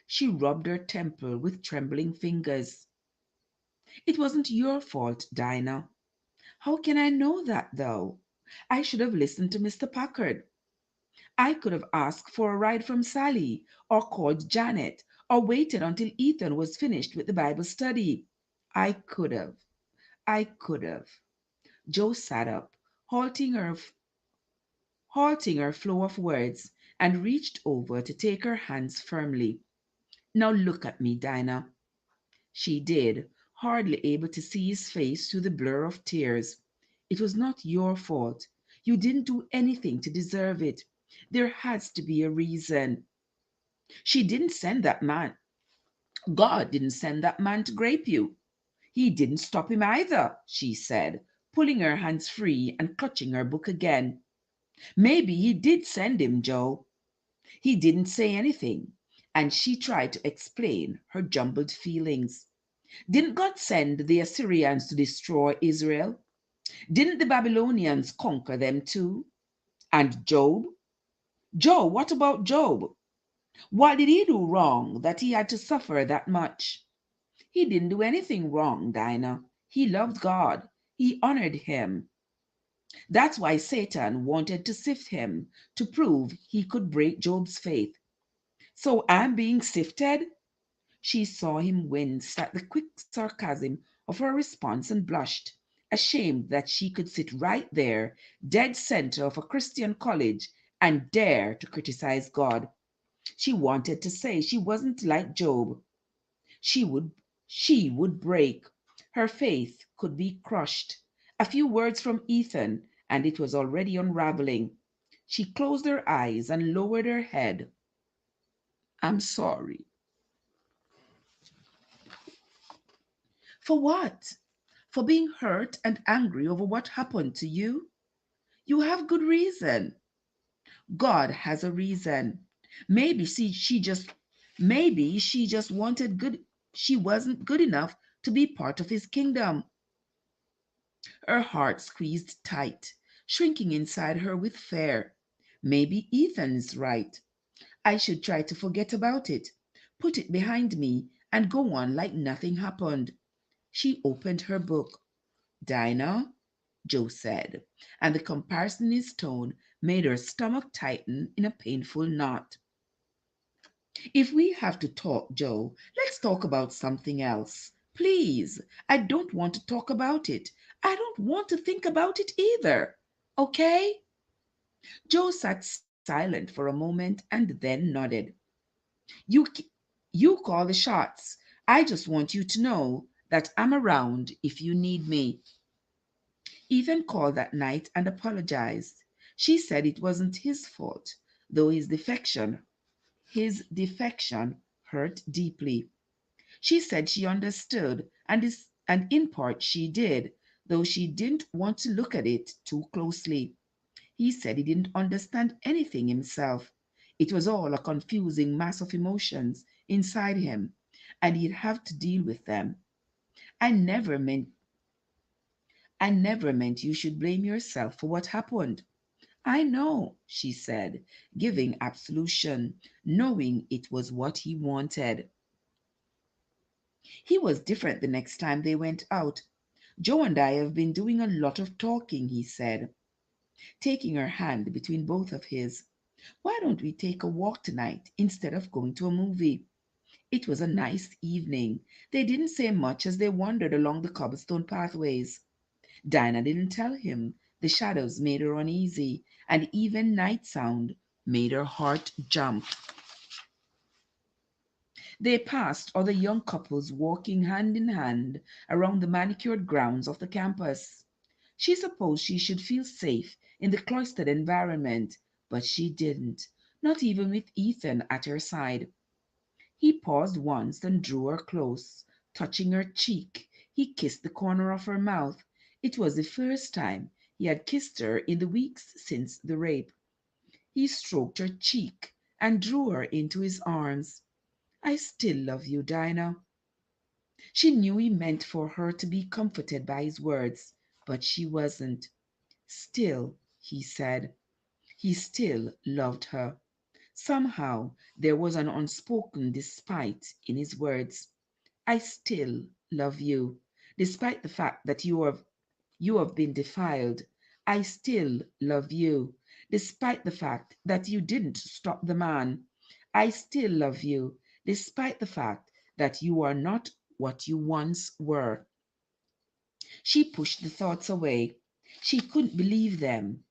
She rubbed her temple with trembling fingers. It wasn't your fault, Dinah. How can I know that, though? I should have listened to Mr. Packard. I could have asked for a ride from Sally, or called Janet, or waited until Ethan was finished with the Bible study. I could have. I could have. Joe sat up, halting her flow of words, and reached over to take her hands firmly. Now look at me, Dinah. She did, hardly able to see his face through the blur of tears. It was not your fault. You didn't do anything to deserve it. There has to be a reason. She didn't send that man. God didn't send that man to grape you. He didn't stop him either, she said, pulling her hands free and clutching her book again. Maybe he did send him, Joe. He didn't say anything, and she tried to explain her jumbled feelings. Didn't God send the Assyrians to destroy Israel? Didn't the Babylonians conquer them too? And Job? Job, what about Job? What did he do wrong that he had to suffer that much? He didn't do anything wrong, Dinah. He loved God. He honored him. That's why Satan wanted to sift him to prove he could break Job's faith. So I'm being sifted? She saw him wince at the quick sarcasm of her response and blushed, ashamed that she could sit right there, dead center of a Christian college, and dare to criticize God. She wanted to say she wasn't like Job. She would she would break. Her faith could be crushed. A few words from Ethan, and it was already unraveling. She closed her eyes and lowered her head. I'm sorry. For what? For being hurt and angry over what happened to you? You have good reason. God has a reason. Maybe she just wanted good she wasn't good enough to be part of his kingdom. Her heart squeezed tight, shrinking inside her with fear. Maybe Ethan's right. I should try to forget about it, put it behind me, and go on like nothing happened. She opened her book. Dinah, Joe said, and the comparison in his tone made her stomach tighten in a painful knot. If we have to talk, Joe, let's talk about something else. Please, I don't want to talk about it. I don't want to think about it either. Okay? Joe sat silent for a moment and then nodded. You, you call the shots. I just want you to know that I'm around if you need me. Ethan called that night and apologized. She said it wasn't his fault, though his defection hurt deeply. She said she understood, and in part she did, though she didn't want to look at it too closely. He said he didn't understand anything himself. It was all a confusing mass of emotions inside him, and he'd have to deal with them. I never meant I never meant you should blame yourself for what happened. I know, she said, giving absolution, knowing it was what he wanted. He was different the next time they went out. Joe and I have been doing a lot of talking, he said, taking her hand between both of his. Why don't we take a walk tonight instead of going to a movie? It was a nice evening. They didn't say much as they wandered along the cobblestone pathways. Dinah didn't tell him. The shadows made her uneasy, and even night sound made her heart jump. They passed other young couples walking hand in hand around the manicured grounds of the campus. She supposed she should feel safe in the cloistered environment, but she didn't, not even with Ethan at her side. He paused once and drew her close. Touching her cheek, he kissed the corner of her mouth. It was the first time he had kissed her in the weeks since the rape. He stroked her cheek and drew her into his arms. I still love you, Dinah. She knew he meant for her to be comforted by his words, but she wasn't. Still, he said, he still loved her. Somehow there was an unspoken despite in his words. I still love you, despite the fact that you have been defiled. I still love you, despite the fact that you didn't stop the man. I still love you, despite the fact that you are not what you once were. She pushed the thoughts away. She couldn't believe them.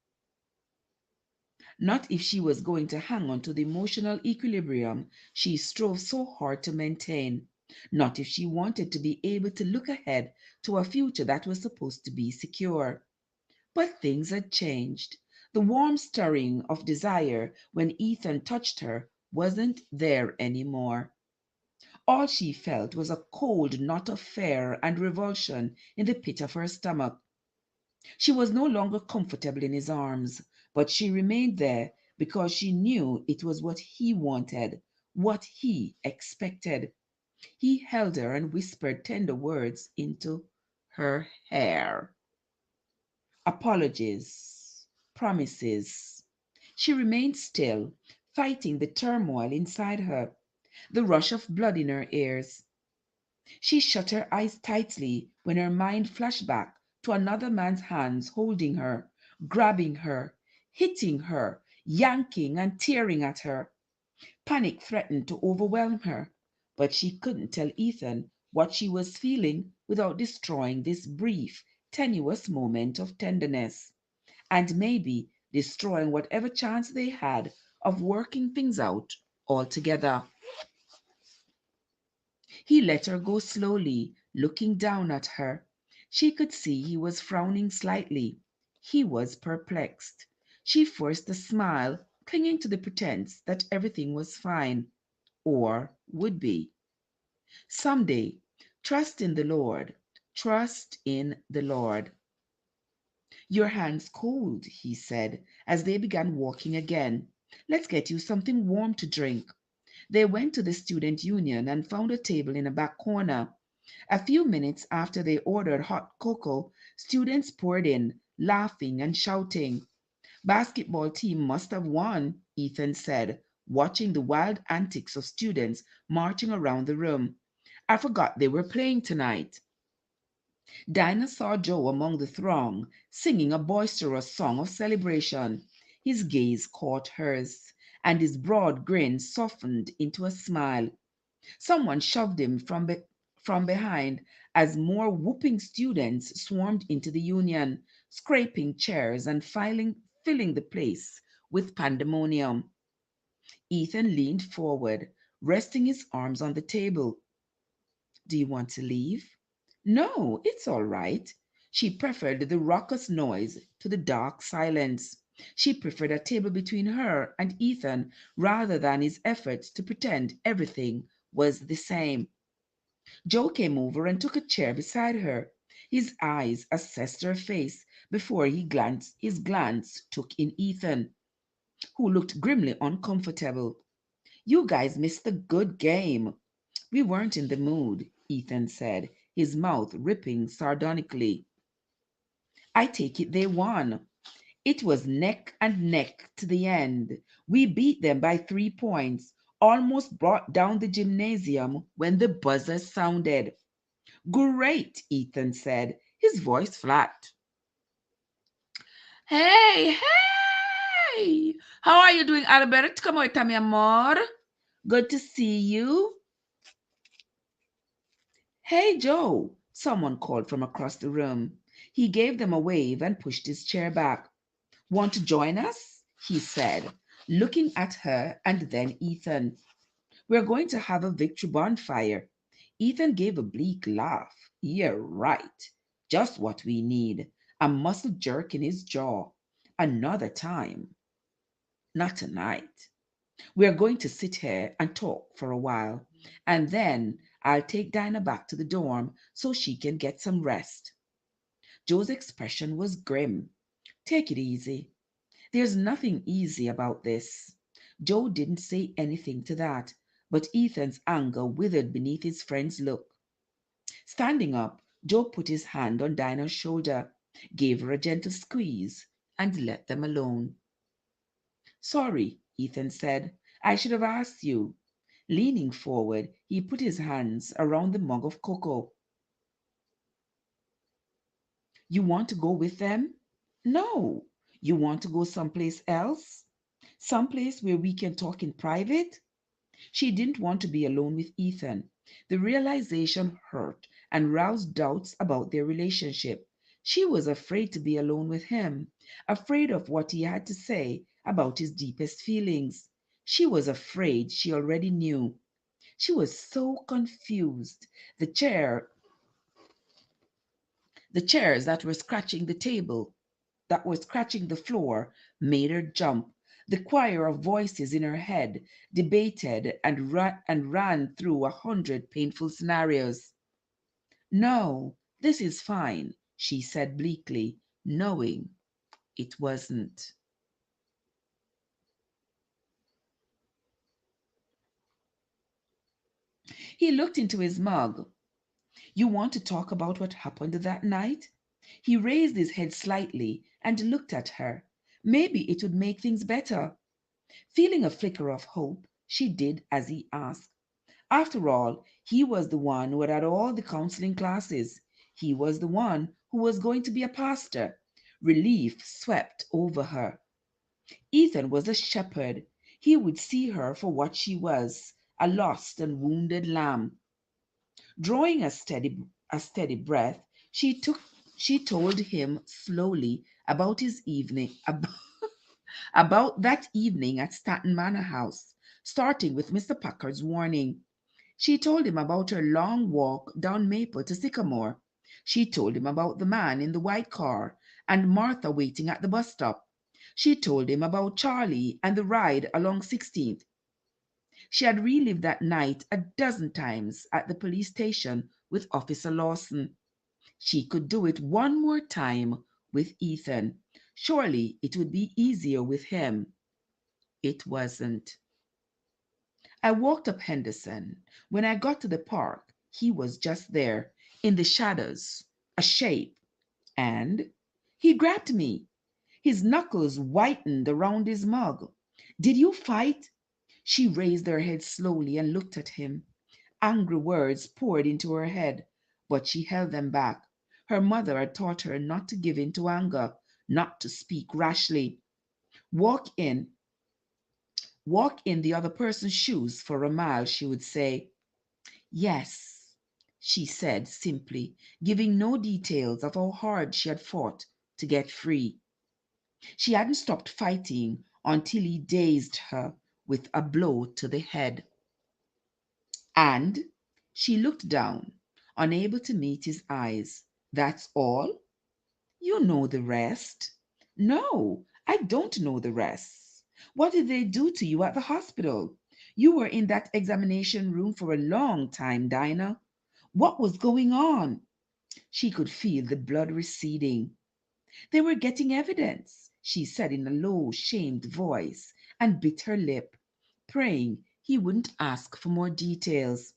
Not if she was going to hang on to the emotional equilibrium she strove so hard to maintain. Not if she wanted to be able to look ahead to a future that was supposed to be secure. But things had changed. The warm stirring of desire when Ethan touched her wasn't there anymore. All she felt was a cold knot of fear and revulsion in the pit of her stomach. She was no longer comfortable in his arms, but she remained there because she knew it was what he wanted, what he expected. He held her and whispered tender words into her hair. Apologies, promises. She remained still, fighting the turmoil inside her, the rush of blood in her ears. She shut her eyes tightly when her mind flashed back to another man's hands holding her, grabbing her, hitting her, yanking and tearing at her. Panic threatened to overwhelm her, but she couldn't tell Ethan what she was feeling without destroying this brief, tenuous moment of tenderness, and maybe destroying whatever chance they had of working things out altogether. He let her go slowly, looking down at her. She could see he was frowning slightly. He was perplexed. She forced a smile, clinging to the pretense that everything was fine, or would be. Someday, trust in the Lord. Trust in the Lord. Your hand's cold, he said, as they began walking again. Let's get you something warm to drink. They went to the student union and found a table in a back corner. A few minutes after they ordered hot cocoa, students poured in, laughing and shouting. Basketball team must have won, Ethan said, watching the wild antics of students marching around the room. I forgot they were playing tonight. Dinah saw Joe among the throng, singing a boisterous song of celebration. His gaze caught hers, and his broad grin softened into a smile. Someone shoved him from behind as more whooping students swarmed into the union, scraping chairs and filling the place with pandemonium. Ethan leaned forward, resting his arms on the table. Do you want to leave? No, it's all right. She preferred the raucous noise to the dark silence. She preferred a table between her and Ethan rather than his efforts to pretend everything was the same. Joe came over and took a chair beside her. His eyes assessed her face before his glance took in Ethan, who looked grimly uncomfortable. You guys missed the good game. We weren't in the mood, Ethan said, his mouth ripping sardonically. I take it they won. It was neck and neck to the end. We beat them by 3 points, almost brought down the gymnasium when the buzzer sounded. Great, Ethan said, his voice flat. Hey, hey! How are you doing, Albert? Como está, mi amor? Good to see you. Hey, Joe, someone called from across the room. He gave them a wave and pushed his chair back. Want to join us? He said, looking at her and then Ethan. We're going to have a victory bonfire. Ethan gave a bleak laugh. Yeah, right. Just what we need. A muscle jerk in his jaw. Another time. Not tonight. We're going to sit here and talk for a while, and then I'll take Dinah back to the dorm so she can get some rest. Joe's expression was grim. Take it easy. There's nothing easy about this. Joe didn't say anything to that, but Ethan's anger withered beneath his friend's look. Standing up, Joe put his hand on Dinah's shoulder. gave her a gentle squeeze, and let them alone. Sorry, Ethan said. I should have asked you. Leaning forward, he put his hands around the mug of cocoa. You want to go with them? No. You want to go someplace else? Someplace where we can talk in private? She didn't want to be alone with Ethan. The realization hurt and roused doubts about their relationship. She was afraid to be alone with him, afraid of what he had to say about his deepest feelings. She was afraid she already knew. She was so confused. The chair, the chairs that were scratching the table, that were scratching the floor, made her jump. The choir of voices in her head debated and ran through 100 painful scenarios. No, this is fine, she said bleakly, knowing it wasn't. He looked into his mug. You want to talk about what happened that night? He raised his head slightly and looked at her. Maybe it would make things better. Feeling a flicker of hope, she did as he asked. After all, he was the one who had all the counseling classes. He was the one who was going to be a pastor. Relief swept over her. Ethan was a shepherd. He would see her for what she was, a lost and wounded lamb. Drawing a steady breath, she told him slowly about his evening about that evening at Staten Manor House, starting with Mr. Packard's warning. She told him about her long walk down Maple to Sycamore. She told him about the man in the white car and Martha waiting at the bus stop. She told him about Charlie and the ride along 16th. She had relived that night a dozen times at the police station with Officer Lawson. She could do it one more time with Ethan. Surely it would be easier with him. It wasn't. I walked up Henderson. When I got to the park, he was just there, in the shadows, a shape, and he grabbed me. His knuckles whitened around his mug. Did you fight? She raised her head slowly and looked at him. Angry words poured into her head, but she held them back. Her mother had taught her not to give in to anger, not to speak rashly. Walk in, walk in the other person's shoes for a mile, she would say. Yes, she said simply, giving no details of how hard she had fought to get free. She hadn't stopped fighting until he dazed her with a blow to the head. And she looked down, unable to meet his eyes. That's all? You know the rest. No, I don't know the rest. What did they do to you at the hospital? You were in that examination room for a long time, Dinah. What was going on? She could feel the blood receding. They were getting evidence, she said in a low, shamed voice, and bit her lip, praying he wouldn't ask for more details.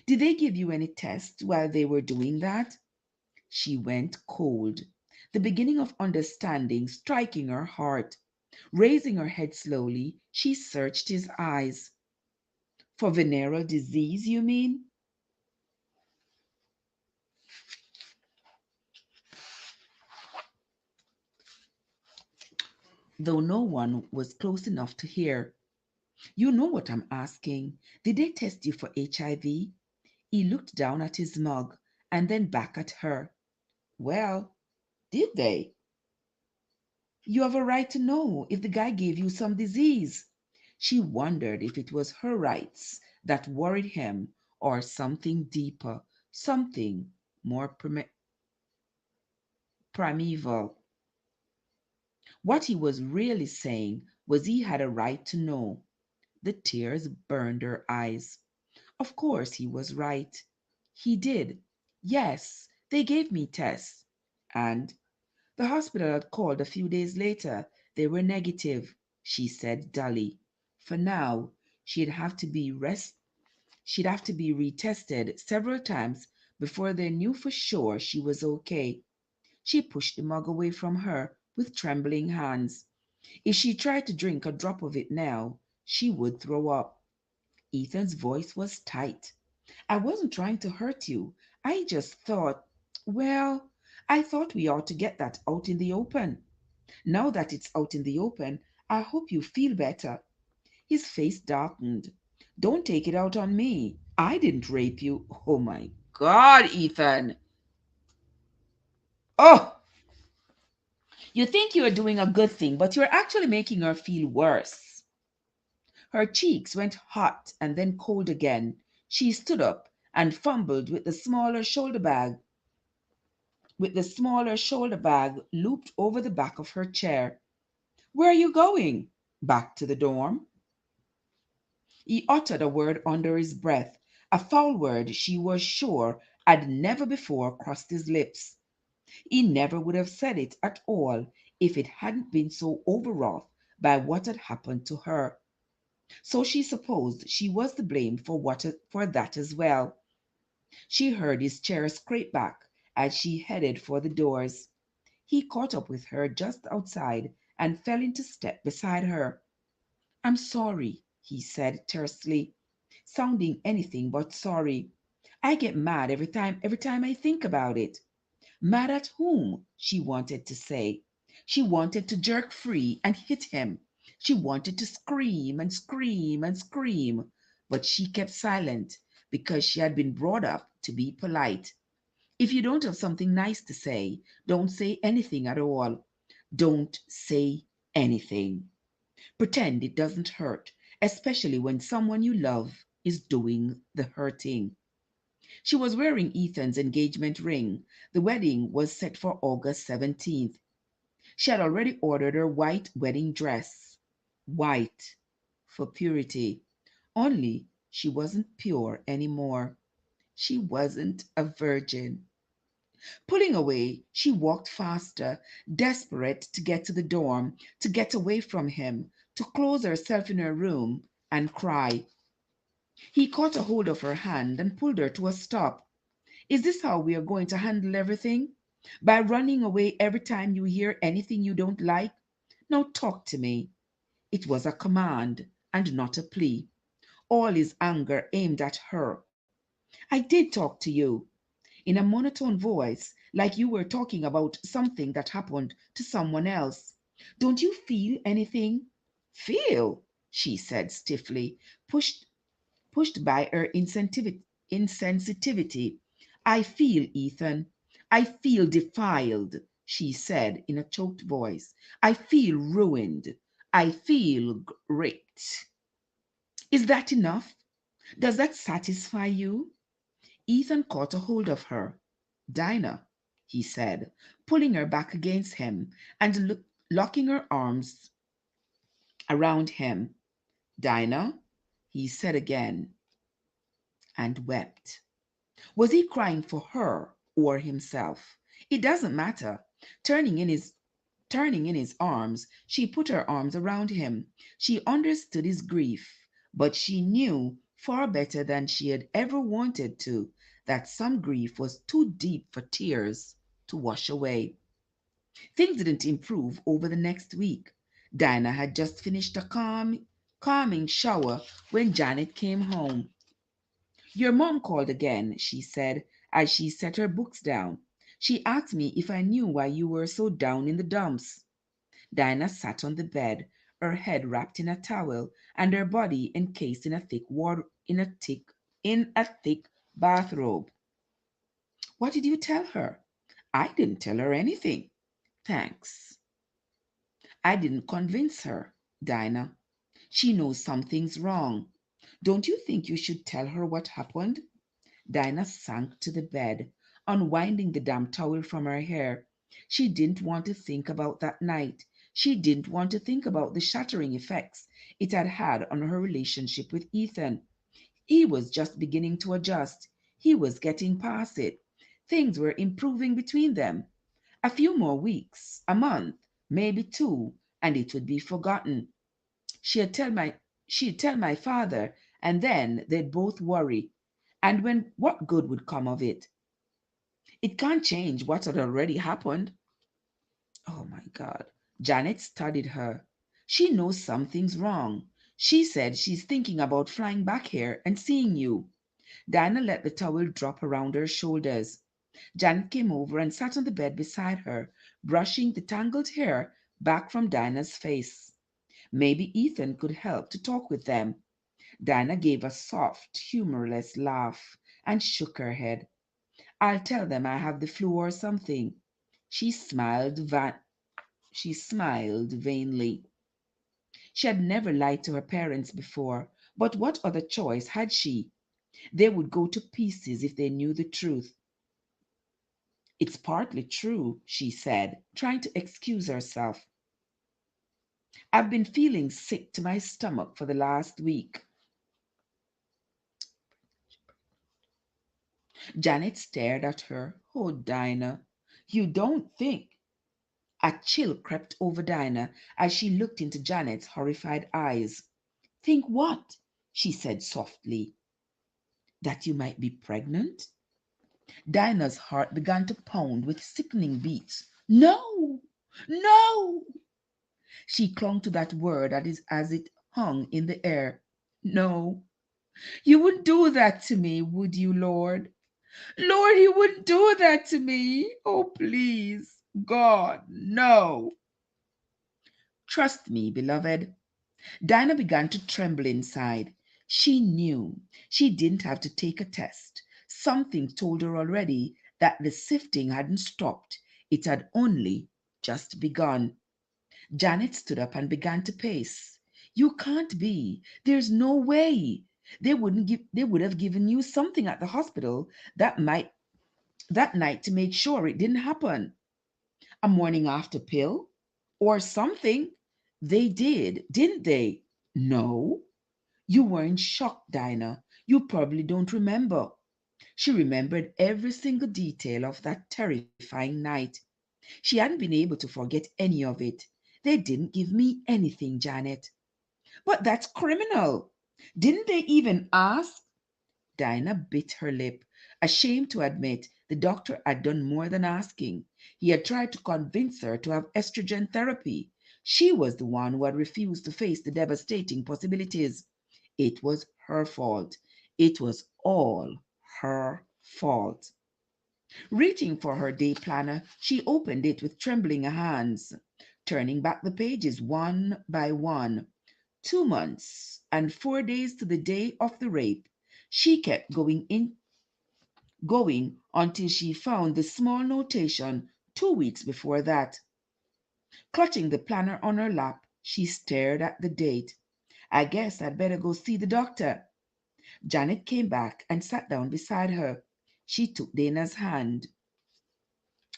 Did they give you any tests while they were doing that? She went cold, the beginning of understanding striking her heart. Raising her head slowly, she searched his eyes. For venereal disease, you mean? Though no one was close enough to hear. You know what I'm asking. Did they test you for HIV? He looked down at his mug and then back at her. Well, did they? You have a right to know if the guy gave you some disease. She wondered if it was her rights that worried him or something deeper, something more primeval. What he was really saying was he had a right to know. The tears burned her eyes. Of course he was right. He did. Yes, they gave me tests. And the hospital had called a few days later. They were negative, she said dully. For now, she'd have to be retested several times before they knew for sure she was okay. She pushed the mug away from her with trembling hands. If she tried to drink a drop of it now, she would throw up. Ethan's voice was tight. I wasn't trying to hurt you. I just thought, well, I thought we ought to get that out in the open. Now that it's out in the open, I hope you feel better. His face darkened. Don't take it out on me. I didn't rape you. Oh my God, Ethan. Oh, you think you're doing a good thing, but you're actually making her feel worse. Her cheeks went hot and then cold again. She stood up and fumbled with the smaller shoulder bag looped over the back of her chair. Where are you going? Back to the dorm. He uttered a word under his breath, a foul word she was sure had never before crossed his lips. He never would have said it at all if it hadn't been so overwrought by what had happened to her. So she supposed she was to blame for that as well. She heard his chair scrape back as she headed for the doors. He caught up with her just outside and fell into step beside her. I'm sorry, he said tersely, sounding anything but sorry. I get mad every time I think about it. Mad at whom? She wanted to say. She wanted to jerk free and hit him. She wanted to scream and scream and scream, but she kept silent because she had been brought up to be polite. If you don't have something nice to say, don't say anything at all. Don't say anything. Pretend it doesn't hurt, especially when someone you love is doing the hurting. She was wearing Ethan's engagement ring. The wedding was set for August 17th. She had already ordered her white wedding dress. White for purity. Only she wasn't pure anymore. She wasn't a virgin. Pulling away, she walked faster, desperate to get to the dorm, to get away from him, to close herself in her room and cry. He caught a hold of her hand and pulled her to a stop. Is this how we are going to handle everything? By running away every time you hear anything you don't like? Now talk to me. It was a command and not a plea. All his anger aimed at her. I did talk to you, in a monotone voice, like you were talking about something that happened to someone else. Don't you feel anything? Feel, she said stiffly, pushed by her insensitivity. I feel, Ethan. I feel defiled, she said in a choked voice. I feel ruined. I feel raped. Is that enough? Does that satisfy you? Ethan caught a hold of her. Dinah, he said, pulling her back against him and locking her arms around him. Dinah, he said again, and wept. Was he crying for her or himself? It doesn't matter. Turning in his arms, she put her arms around him. She understood his grief, but she knew far better than she had ever wanted to that some grief was too deep for tears to wash away. Things didn't improve over the next week. Dinah had just finished a calming shower when Janet came home. Your mom called again, she said as she set her books down. She asked me if I knew why you were so down in the dumps. Dinah sat on the bed, her head wrapped in a towel and her body encased in a thick bathrobe. What did you tell her? I didn't tell her anything. Thanks. I didn't convince her, Dinah. She knows something's wrong. Don't you think you should tell her what happened? Dinah sank to the bed, unwinding the damp towel from her hair. She didn't want to think about that night. She didn't want to think about the shattering effects it had had on her relationship with Ethan. He was just beginning to adjust. He was getting past it. Things were improving between them. A few more weeks, a month, maybe two, and it would be forgotten. She'd tell my she'd tell my father, and then they'd both worry. And when what good would come of it? It can't change what had already happened. Oh my God. Janet studied her. She knows something's wrong. She said she's thinking about flying back here and seeing you. Diana let the towel drop around her shoulders. Janet came over and sat on the bed beside her, brushing the tangled hair back from Diana's face. Maybe Ethan could help to talk with them. Diana gave a soft, humorless laugh and shook her head. I'll tell them I have the flu or something. She smiled she smiled vainly. She had never lied to her parents before, but what other choice had she? They would go to pieces if they knew the truth. It's partly true, she said, trying to excuse herself. I've been feeling sick to my stomach for the last week. Janet stared at her. Oh, Dinah, you don't think. A chill crept over Dinah as she looked into Janet's horrified eyes. Think what? She said softly. That you might be pregnant? Dinah's heart began to pound with sickening beats. No! No! She clung to that word as it hung in the air. No, you wouldn't do that to me, would you, Lord? Lord, you wouldn't do that to me. Oh, please, God, no. Trust me, beloved. Dinah began to tremble inside. She knew she didn't have to take a test. Something told her already that the sifting hadn't stopped. It had only just begun. Janet stood up and began to pace. You can't be. There's no way. They would have given you something at the hospital that night to make sure it didn't happen. A morning after pill or something. They did, didn't they? No. You weren't shocked, Dinah. You probably don't remember. She remembered every single detail of that terrifying night. She hadn't been able to forget any of it. They didn't give me anything, Janet. But that's criminal. Didn't they even ask? Dinah bit her lip, ashamed to admit the doctor had done more than asking. He had tried to convince her to have estrogen therapy. She was the one who had refused to face the devastating possibilities. It was her fault. It was all her fault. Reaching for her day planner, she opened it with trembling hands, turning back the pages one by one. 2 months and 4 days to the day of the rape. She kept going until she found the small notation 2 weeks before that. Clutching the planner on her lap, she stared at the date. I guess I'd better go see the doctor. Janet came back and sat down beside her. She took Dana's hand.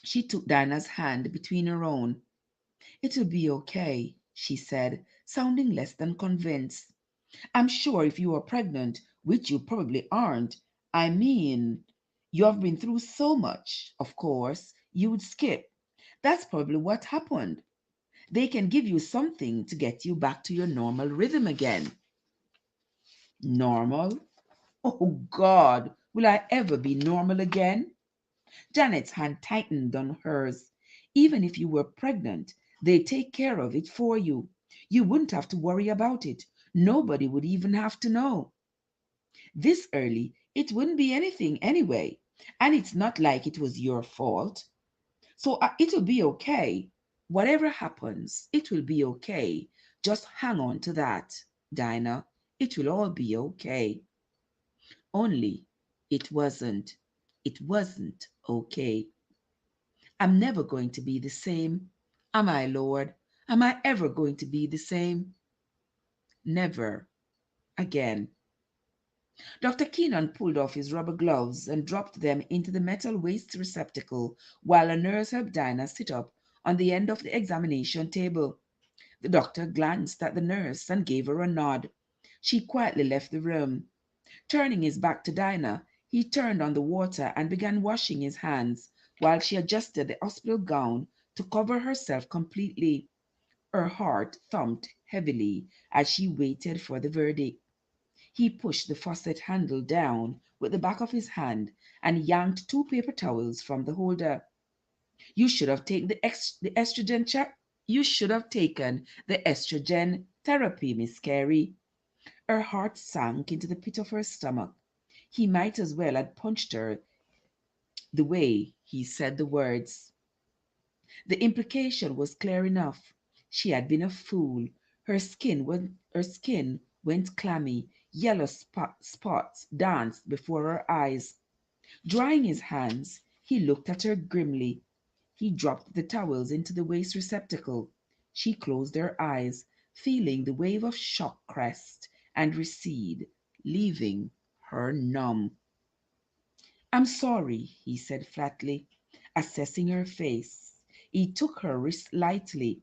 She took Dinah's hand between her own. It'll be okay, she said, sounding less than convinced. I'm sure if you were pregnant, which you probably aren't, I mean, you have been through so much, of course, you would skip. That's probably what happened. They can give you something to get you back to your normal rhythm again. Normal? Oh God, will I ever be normal again? Janet's hand tightened on hers. Even if you were pregnant, they'd take care of it for you. You wouldn't have to worry about it. Nobody would even have to know. This early, it wouldn't be anything anyway. And it's not like it was your fault. So it'll be okay. Whatever happens, it will be okay. Just hang on to that, Dinah. It will all be okay. Only it wasn't. It wasn't okay. I'm never going to be the same. Am I, Lord? Am I ever going to be the same? Never again. Dr. Keenan pulled off his rubber gloves and dropped them into the metal waste receptacle while a nurse helped Dinah sit up on the end of the examination table. The doctor glanced at the nurse and gave her a nod. She quietly left the room. Turning his back to Dinah, he turned on the water and began washing his hands while she adjusted the hospital gown to cover herself completely. Her heart thumped heavily as she waited for the verdict. He pushed the faucet handle down with the back of his hand and yanked two paper towels from the holder. You should have taken the estrogen you should have taken the estrogen therapy, Miss Carey. Her heart sank into the pit of her stomach. He might as well have punched her the way he said the words. The implication was clear enough. She had been a fool. Her skin went clammy. Yellow spots danced before her eyes. Drying his hands, he looked at her grimly. He dropped the towels into the waste receptacle. She closed her eyes, feeling the wave of shock crest and recede, leaving her numb. I'm sorry, he said flatly, assessing her face. He took her wrist lightly,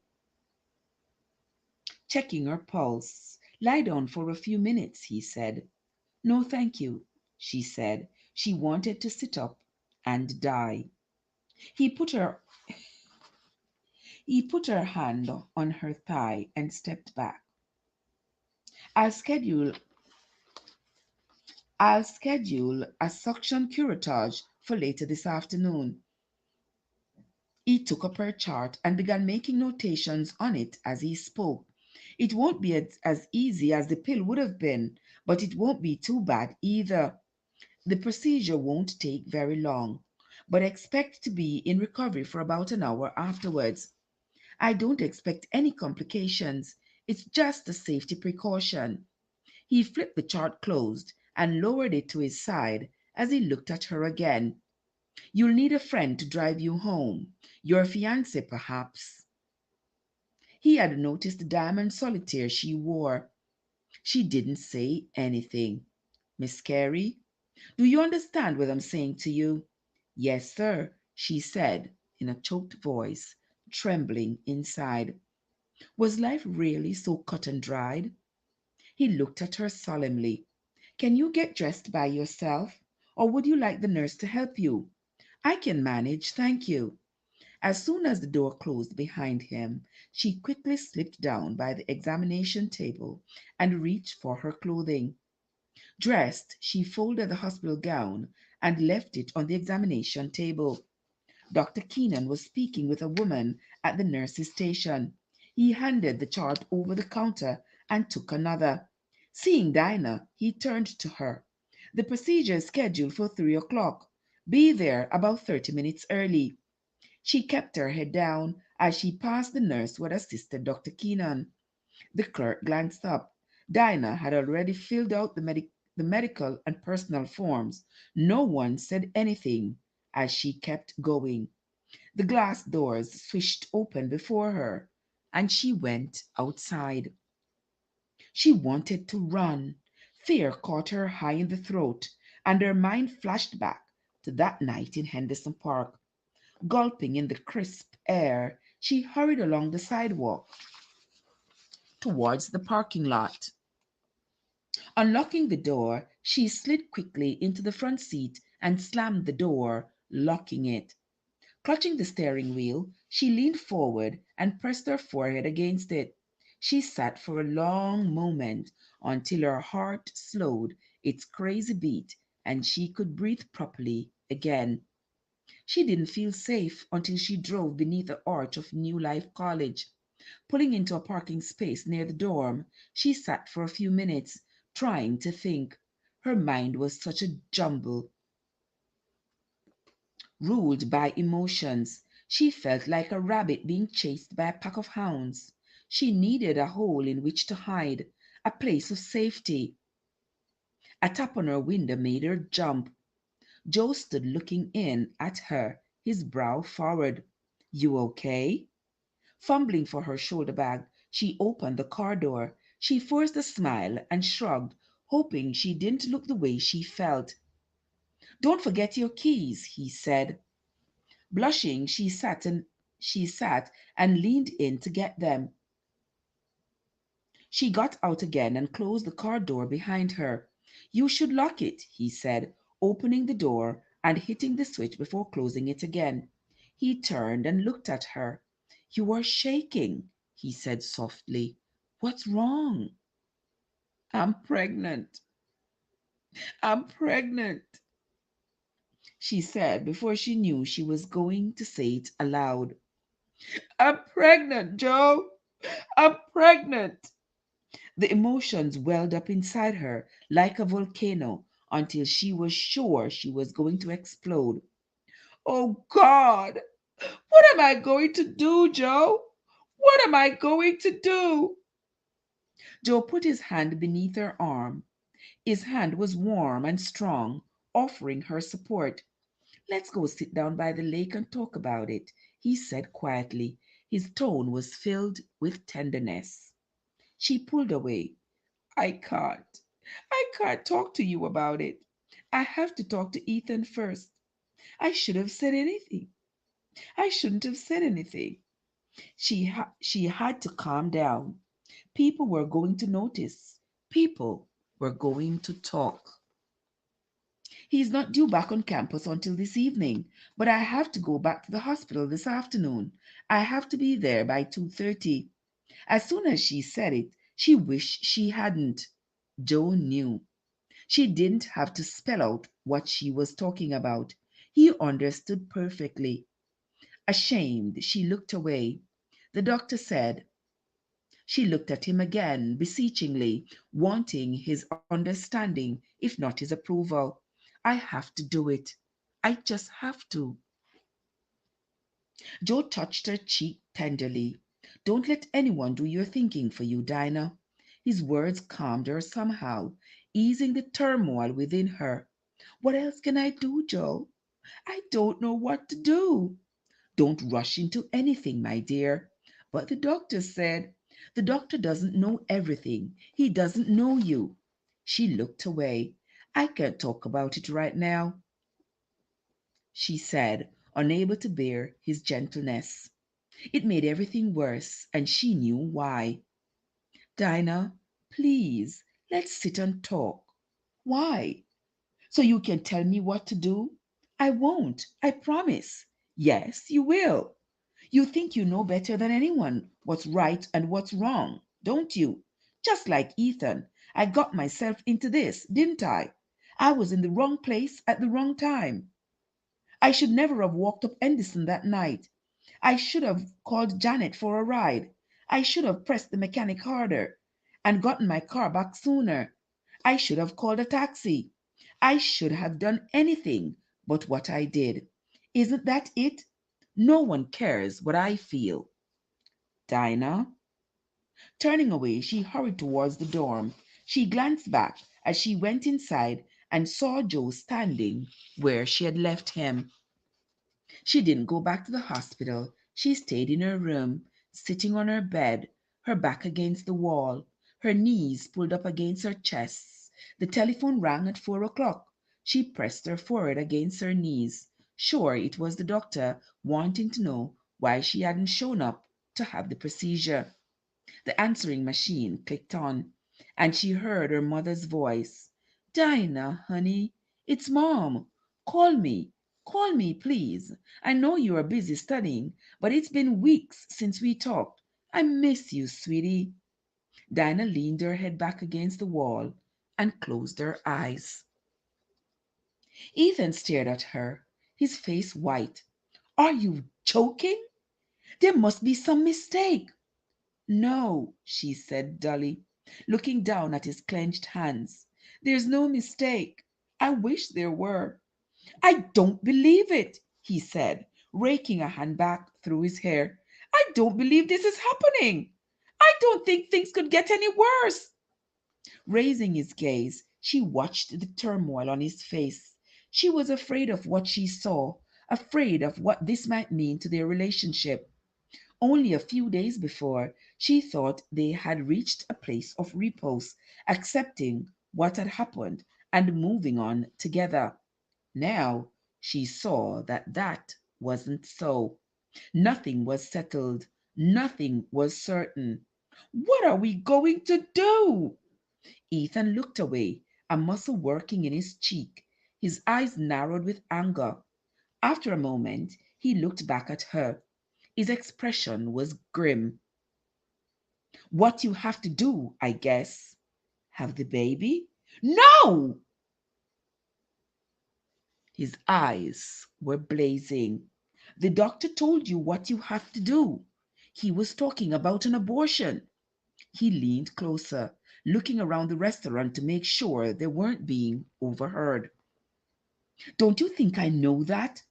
checking her pulse. Lie down for a few minutes, he said. No, thank you, she said. She wanted to sit up and die. He put her he put her hand on her thigh and stepped back. I'll schedule I'll schedule a suction curettage for later this afternoon. He took up her chart and began making notations on it as he spoke. It won't be as easy as the pill would have been, but it won't be too bad either. The procedure won't take very long, but expect to be in recovery for about an hour afterwards. I don't expect any complications. It's just a safety precaution. He flipped the chart closed and lowered it to his side as he looked at her again. You'll need a friend to drive you home. Your fiance, perhaps. He had noticed the diamond solitaire she wore. She didn't say anything. Miss Carey, do you understand what I'm saying to you? Yes, sir, she said in a choked voice, trembling inside. Was life really so cut and dried? He looked at her solemnly. Can you get dressed by yourself, or would you like the nurse to help you? I can manage, thank you. As soon as the door closed behind him, she quickly slipped down by the examination table and reached for her clothing. Dressed, she folded the hospital gown and left it on the examination table. Dr. Keenan was speaking with a woman at the nurse's station. He handed the chart over the counter and took another. Seeing Dinah, he turned to her. The procedure is scheduled for 3 o'clock. Be there about 30 minutes early. She kept her head down as she passed the nurse who had assisted Dr. Keenan. The clerk glanced up. Dinah had already filled out the medical and personal forms. No one said anything as she kept going. The glass doors swished open before her, and she went outside. She wanted to run. Fear caught her high in the throat, and her mind flashed back to that night in Henderson Park. Gulping in the crisp air, she hurried along the sidewalk towards the parking lot. Unlocking the door, she slid quickly into the front seat and slammed the door, locking it. Clutching the steering wheel, she leaned forward and pressed her forehead against it. She sat for a long moment until her heart slowed its crazy beat and she could breathe properly again. She didn't feel safe until she drove beneath the arch of New Life College. Pulling into a parking space near the dorm, she sat for a few minutes, trying to think. Her mind was such a jumble, ruled by emotions. She felt like a rabbit being chased by a pack of hounds. She needed a hole in which to hide, a place of safety. A tap on her window made her jump. Joe stood looking in at her, his brow furrowed. You okay? Fumbling for her shoulder bag, she opened the car door. She forced a smile and shrugged, hoping she didn't look the way she felt. Don't forget your keys, he said. Blushing, she sat and leaned in to get them. She got out again and closed the car door behind her. You should lock it, he said, opening the door and hitting the switch before closing it again. He turned and looked at her. You are shaking, he said softly. What's wrong? I'm pregnant. I'm pregnant. she said before she knew she was going to say it aloud. I'm pregnant, Joe. I'm pregnant. The emotions welled up inside her like a volcano until she was sure she was going to explode. Oh God, what am I going to do, Joe? What am I going to do? Joe put his hand beneath her arm. His hand was warm and strong, offering her support. Let's go sit down by the lake and talk about it, he said quietly. His tone was filled with tenderness. She pulled away. I can't. I can't talk to you about it. I have to talk to Ethan first. I should have said anything. I shouldn't have said anything. She had to calm down. People were going to notice. People were going to talk. He's not due back on campus until this evening, but I have to go back to the hospital this afternoon. I have to be there by 2:30. As soon as she said it, she wished she hadn't. Joe knew. She didn't have to spell out what she was talking about. He understood perfectly. Ashamed, she looked away. The doctor said, she looked at him again, beseechingly, wanting his understanding, if not his approval. I have to do it. I just have to. Joe touched her cheek tenderly. Don't let anyone do your thinking for you, Dinah. His words calmed her somehow, easing the turmoil within her. What else can I do, Joe? I don't know what to do. Don't rush into anything, my dear. But the doctor doesn't know everything. He doesn't know you. She looked away. I can't talk about it right now, she said, unable to bear his gentleness. It made everything worse, and she knew why. Dinah, please, let's sit and talk. Why? So you can tell me what to do? I won't, I promise. Yes, you will. You think you know better than anyone what's right and what's wrong, don't you? Just like Ethan. I got myself into this, didn't I? I was in the wrong place at the wrong time. I should never have walked up Endison that night. I should have called Janet for a ride. I should have pressed the mechanic harder and gotten my car back sooner. I should have called a taxi. I should have done anything but what I did. Isn't that it? No one cares what I feel. Dinah? Turning away, she hurried towards the dorm. She glanced back as she went inside and saw Joe standing where she had left him. She didn't go back to the hospital. She stayed in her room, sitting on her bed, her back against the wall, her knees pulled up against her chest. The telephone rang at 4 o'clock. She pressed her forehead against her knees. Sure, it was the doctor wanting to know why she hadn't shown up to have the procedure. The answering machine clicked on, and she heard her mother's voice. Dinah, honey, it's Mom. Call me. Call me, please. I know you are busy studying, but it's been weeks since we talked. I miss you, sweetie. Dinah leaned her head back against the wall and closed her eyes. Ethan stared at her, his face white. Are you joking? There must be some mistake. No, she said dully, looking down at his clenched hands. There's no mistake. I wish there were. I don't believe it, he said, raking a hand back through his hair. I don't believe this is happening. I don't think things could get any worse. Raising his gaze, she watched the turmoil on his face. She was afraid of what she saw, afraid of what this might mean to their relationship. Only a few days before, she thought they had reached a place of repose, accepting what had happened and moving on together. Now she saw that that wasn't so. Nothing was settled. Nothing was certain. What are we going to do? Ethan looked away, a muscle working in his cheek. His eyes narrowed with anger. After a moment, he looked back at her. His expression was grim. What you have to do, I guess. Have the baby? No! His eyes were blazing. The doctor told you what you have to do. He was talking about an abortion. He leaned closer, looking around the restaurant to make sure they weren't being overheard. Don't you think I know that?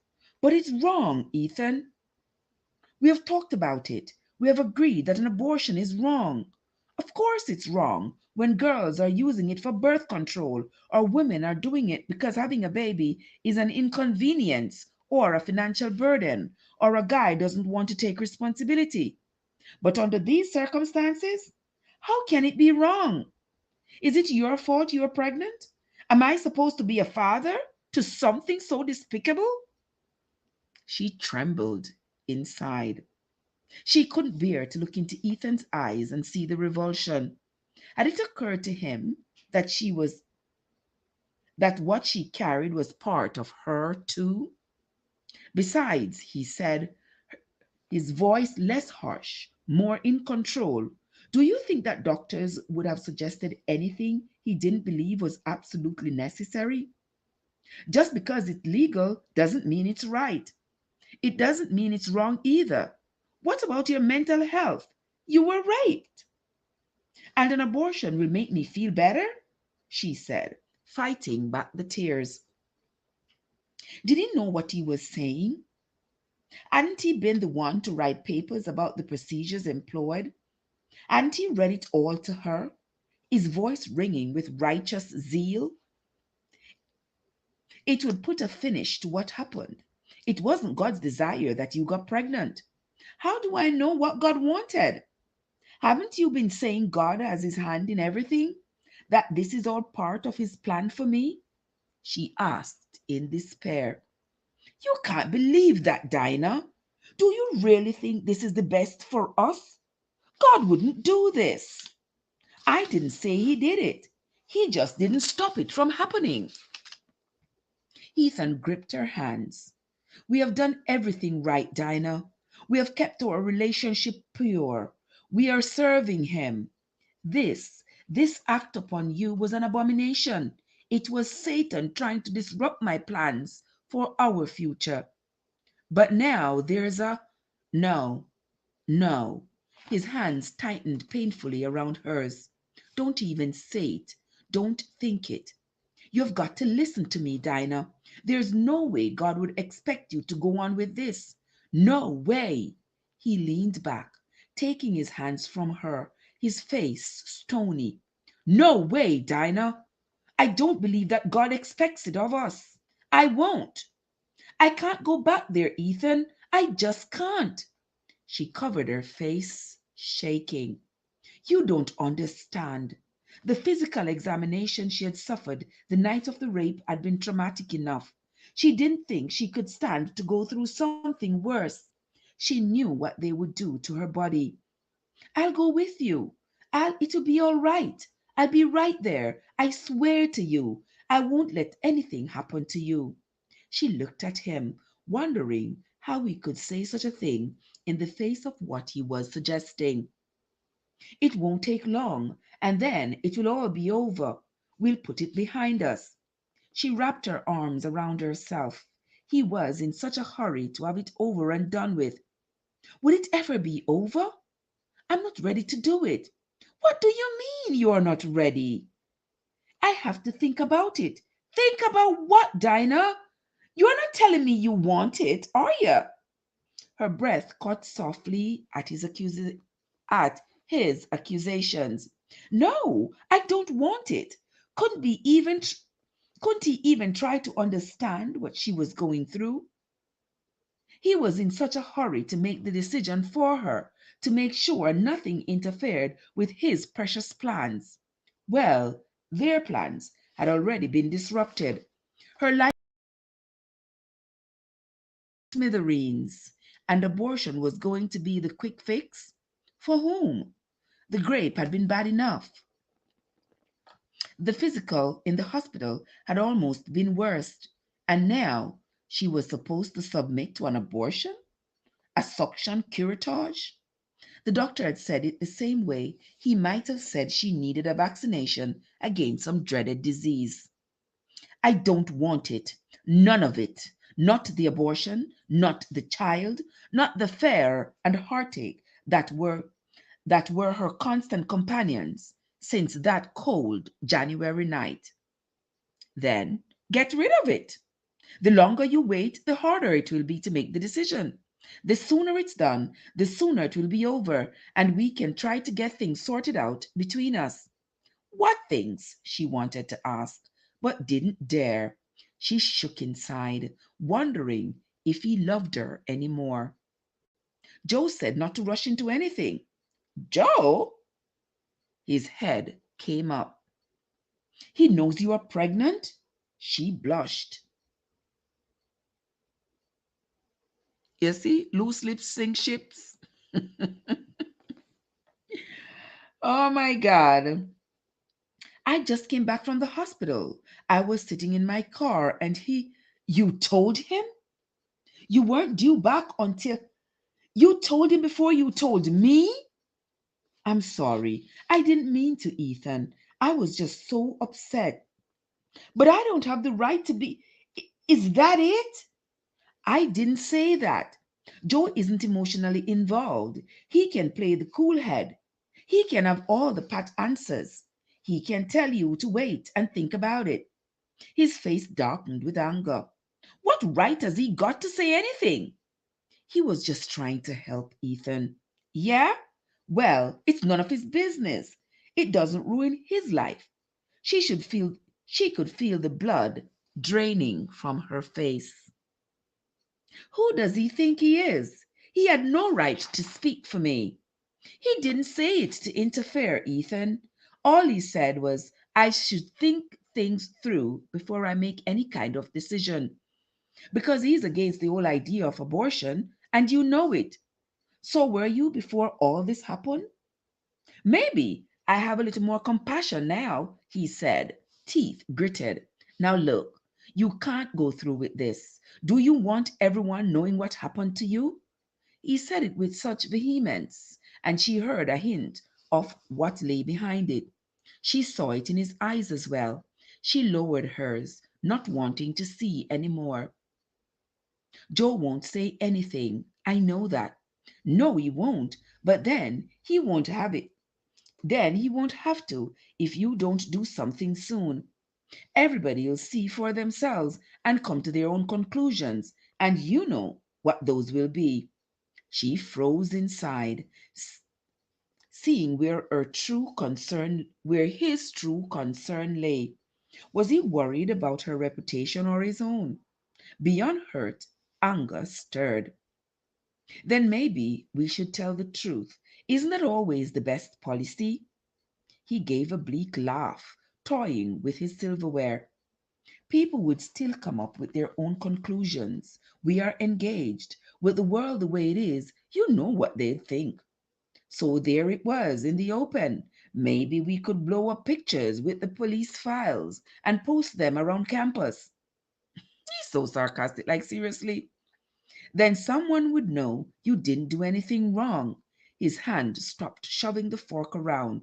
But it's wrong, Ethan. We have talked about it. We have agreed that an abortion is wrong. Of course, it's wrong when girls are using it for birth control or women are doing it because having a baby is an inconvenience or a financial burden or a guy doesn't want to take responsibility. But under these circumstances, how can it be wrong? Is it your fault you're pregnant? Am I supposed to be a father to something so despicable? She trembled inside. She couldn't bear to look into Ethan's eyes and see the revulsion. Had it occurred to him that what she carried was part of her too? Besides, he said, his voice less harsh, more in control, do you think that doctors would have suggested anything he didn't believe was absolutely necessary? Just because it's legal doesn't mean it's right. It doesn't mean it's wrong either. What about your mental health? You were raped. And an abortion will make me feel better? She said, fighting back the tears. Did he know what he was saying? Hadn't he been the one to write papers about the procedures employed? Hadn't he read it all to her, his voice ringing with righteous zeal? It would put a finish to what happened. It wasn't God's desire that you got pregnant. How do I know what God wanted? Haven't you been saying God has his hand in everything? That this is all part of his plan for me? She asked in despair. You can't believe that, Dinah. Do you really think this is the best for us? God wouldn't do this. I didn't say he did it. He just didn't stop it from happening. Ethan gripped her hands. We have done everything right, Dinah. We have kept our relationship pure. We are serving him. This act upon you was an abomination. It was Satan trying to disrupt my plans for our future. But now there's a no, no. His hands tightened painfully around hers. Don't even say it. Don't think it. You've got to listen to me, Dinah. There's no way God would expect you to go on with this. No way. He leaned back, taking his hands from her, his face stony. No way, Dinah. I don't believe that God expects it of us. I won't. I can't go back there, Ethan. I just can't. She covered her face, shaking. You don't understand. The physical examination she had suffered the night of the rape had been traumatic enough. She didn't think she could stand to go through something worse. She knew what they would do to her body. I'll go with you. It'll be all right. I'll be right there. I swear to you. I won't let anything happen to you. She looked at him, wondering how he could say such a thing in the face of what he was suggesting. It won't take long, and then it will all be over. We'll put it behind us. She wrapped her arms around herself. He was in such a hurry to have it over and done with. Would it ever be over? I'm not ready to do it. What do you mean you're not ready? I have to think about it. Think about what, Dinah? You're not telling me you want it, are you? Her breath caught softly at his accusations. No, I don't want it. Couldn't he even try to understand what she was going through? He was in such a hurry to make the decision for her, to make sure nothing interfered with his precious plans. Well, their plans had already been disrupted. Her life was smithereens, and abortion was going to be the quick fix? For whom? The grape had been bad enough. The physical in the hospital had almost been worse, and now she was supposed to submit to an abortion? A suction curettage? The doctor had said it the same way he might have said she needed a vaccination against some dreaded disease. I don't want it. None of it. Not the abortion, not the child, not the fear and heartache that were her constant companions since that cold January night. Then get rid of it. The longer you wait, the harder it will be to make the decision. The sooner it's done, the sooner it will be over, and we can try to get things sorted out between us. What things? She wanted to ask, but didn't dare. She shook inside, wondering if he loved her any more. Joe said not to rush into anything. Joe? His head came up. He knows you are pregnant? She blushed. You see, loose lips sink ships. Oh my God. I just came back from the hospital. I was sitting in my car and you told him? You weren't due back until you told him before you told me? I'm sorry. I didn't mean to, Ethan. I was just so upset. But I don't have the right to be. Is that it? I didn't say that. Joe isn't emotionally involved. He can play the cool head. He can have all the pat answers. He can tell you to wait and think about it. His face darkened with anger. What right has he got to say anything? He was just trying to help, Ethan. Yeah? Well, it's none of his business. It doesn't ruin his life. She could feel the blood draining from her face. Who does he think he is? He had no right to speak for me. He didn't say it to interfere, Ethan. All he said was, I should think things through before I make any kind of decision. Because he's against the whole idea of abortion, and you know it. So were you before all this happened? Maybe I have a little more compassion now, he said, teeth gritted. Now look, you can't go through with this. Do you want everyone knowing what happened to you? He said it with such vehemence, and she heard a hint of what lay behind it. She saw it in his eyes as well. She lowered hers, not wanting to see any more. Joe won't say anything. I know that. No, he won't. But then he won't have it. Then he won't have to if you don't do something soon. Everybody will see for themselves and come to their own conclusions, and you know what those will be. She froze inside, seeing where his true concern lay. Was he worried about her reputation or his own? Beyond hurt, anger stirred. Then maybe we should tell the truth. Isn't that always the best policy? He gave a bleak laugh, toying with his silverware. People would still come up with their own conclusions. We are engaged. With the world the way it is, you know what they'd think. So there it was in the open. Maybe we could blow up pictures with the police files and post them around campus. He's so sarcastic, like seriously. Then someone would know you didn't do anything wrong. His hand stopped shoving the fork around.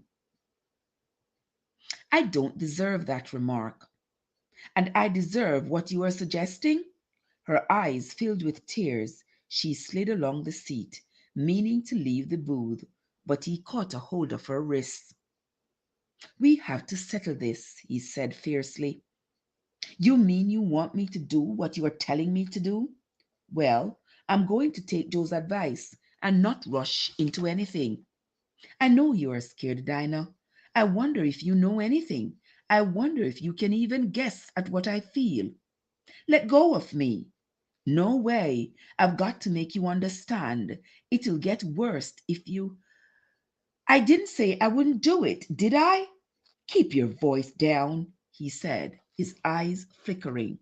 I don't deserve that remark. And I deserve what you are suggesting? Her eyes filled with tears. She slid along the seat, meaning to leave the booth, but he caught a hold of her wrists. We have to settle this, he said fiercely. You mean you want me to do what you are telling me to do? Well, I'm going to take Joe's advice and not rush into anything. I know you are scared, Dinah. I wonder if you know anything. I wonder if you can even guess at what I feel. Let go of me. No way. I've got to make you understand. It'll get worse if you. I didn't say I wouldn't do it, did I? Keep your voice down, he said, his eyes flickering.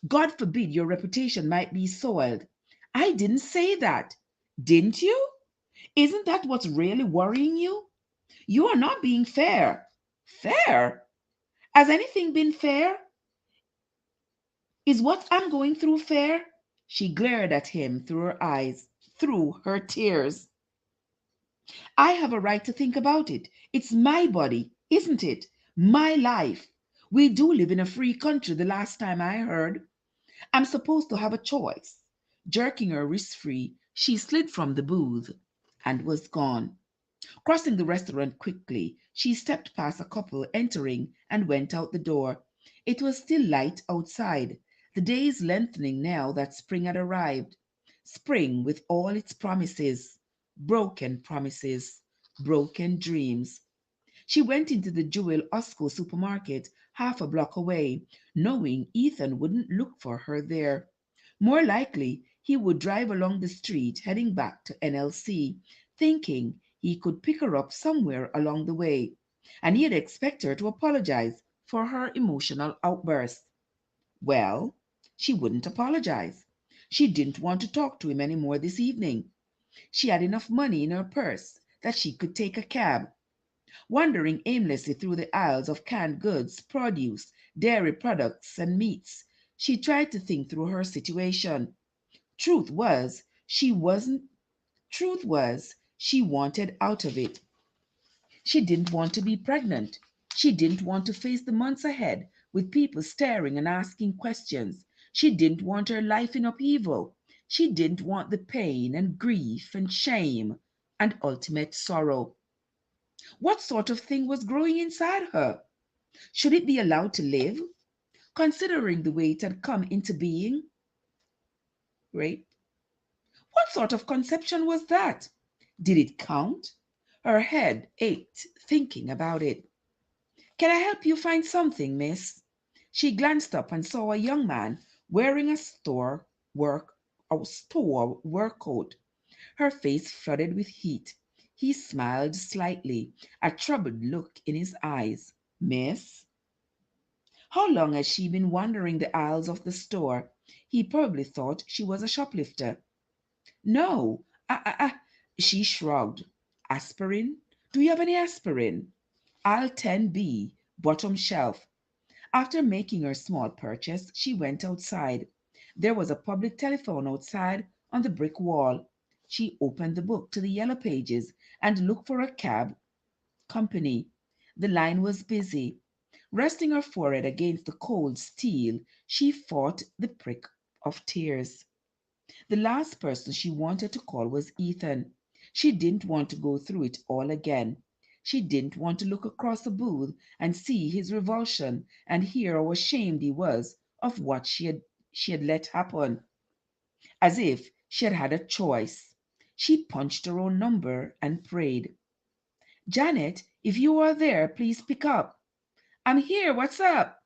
God forbid your reputation might be soiled. I didn't say that. Didn't you? Isn't that what's really worrying you? You are not being fair. Fair? Has anything been fair? Is what I'm going through fair? She glared at him through her eyes, through her tears. I have a right to think about it. It's my body, isn't it? My life. We do live in a free country, the last time I heard. I'm supposed to have a choice. Jerking her wrist free, she slid from the booth and was gone. Crossing the restaurant quickly, she stepped past a couple entering and went out the door. It was still light outside. The days lengthening now that spring had arrived. Spring with all its promises, broken dreams. She went into the Jewel Osco supermarket half a block away, knowing Ethan wouldn't look for her there. More likely, he would drive along the street heading back to NLC, thinking he could pick her up somewhere along the way, and he'd expect her to apologize for her emotional outburst. Well, she wouldn't apologize. She didn't want to talk to him any more this evening. She had enough money in her purse that she could take a cab. Wandering aimlessly through the aisles of canned goods, produce, dairy products, and meats, she tried to think through her situation. Truth was, she wasn't, Truth was, she wanted out of it. She didn't want to be pregnant. She didn't want to face the months ahead with people staring and asking questions. She didn't want her life in upheaval. She didn't want the pain and grief and shame and ultimate sorrow. What sort of thing was growing inside her? Should it be allowed to live, considering the way it had come into being? Rape? What sort of conception was that? Did it count? Her head ached thinking about it. Can I help you find something, miss? She glanced up and saw a young man wearing a store work coat. Her face flooded with heat. He smiled slightly, a troubled look in his eyes. Miss? How long had she been wandering the aisles of the store? He probably thought she was a shoplifter. No, she shrugged. Aspirin? Do you have any aspirin? Aisle 10B, bottom shelf. After making her small purchase, she went outside. There was a public telephone outside on the brick wall. She opened the book to the yellow pages and looked for a cab company. The line was busy. Resting her forehead against the cold steel, she fought the prick of tears. The last person she wanted to call was Ethan. She didn't want to go through it all again. She didn't want to look across the booth and see his revulsion and hear how ashamed he was of what she had let happen, as if she had had a choice. She punched her own number and prayed. Janet, if you are there, please pick up. I'm here. What's up?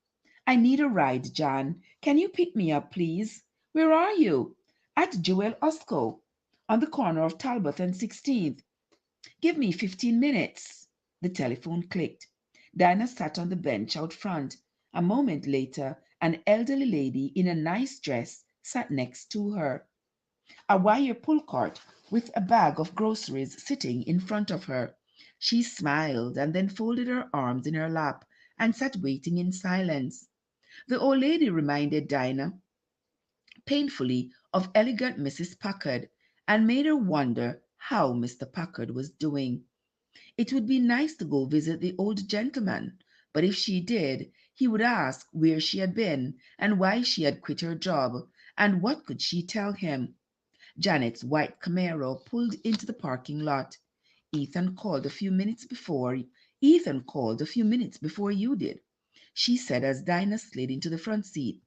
I need a ride, John. Can you pick me up, please? Where are you? At Jewel Osco, on the corner of Talbot and 16th. Give me 15 minutes. The telephone clicked. Dinah sat on the bench out front. A moment later, an elderly lady in a nice dress sat next to her, a wire pull cart with a bag of groceries sitting in front of her. She smiled and then folded her arms in her lap and sat waiting in silence. The old lady reminded Dinah painfully of elegant Mrs. Packard and made her wonder how Mr. Packard was doing. It would be nice to go visit the old gentleman, but if she did, he would ask where she had been and why she had quit her job, and what could she tell him? Janet's white Camaro pulled into the parking lot. Ethan called a few minutes before. Ethan called a few minutes before you did, she said as Dinah slid into the front seat.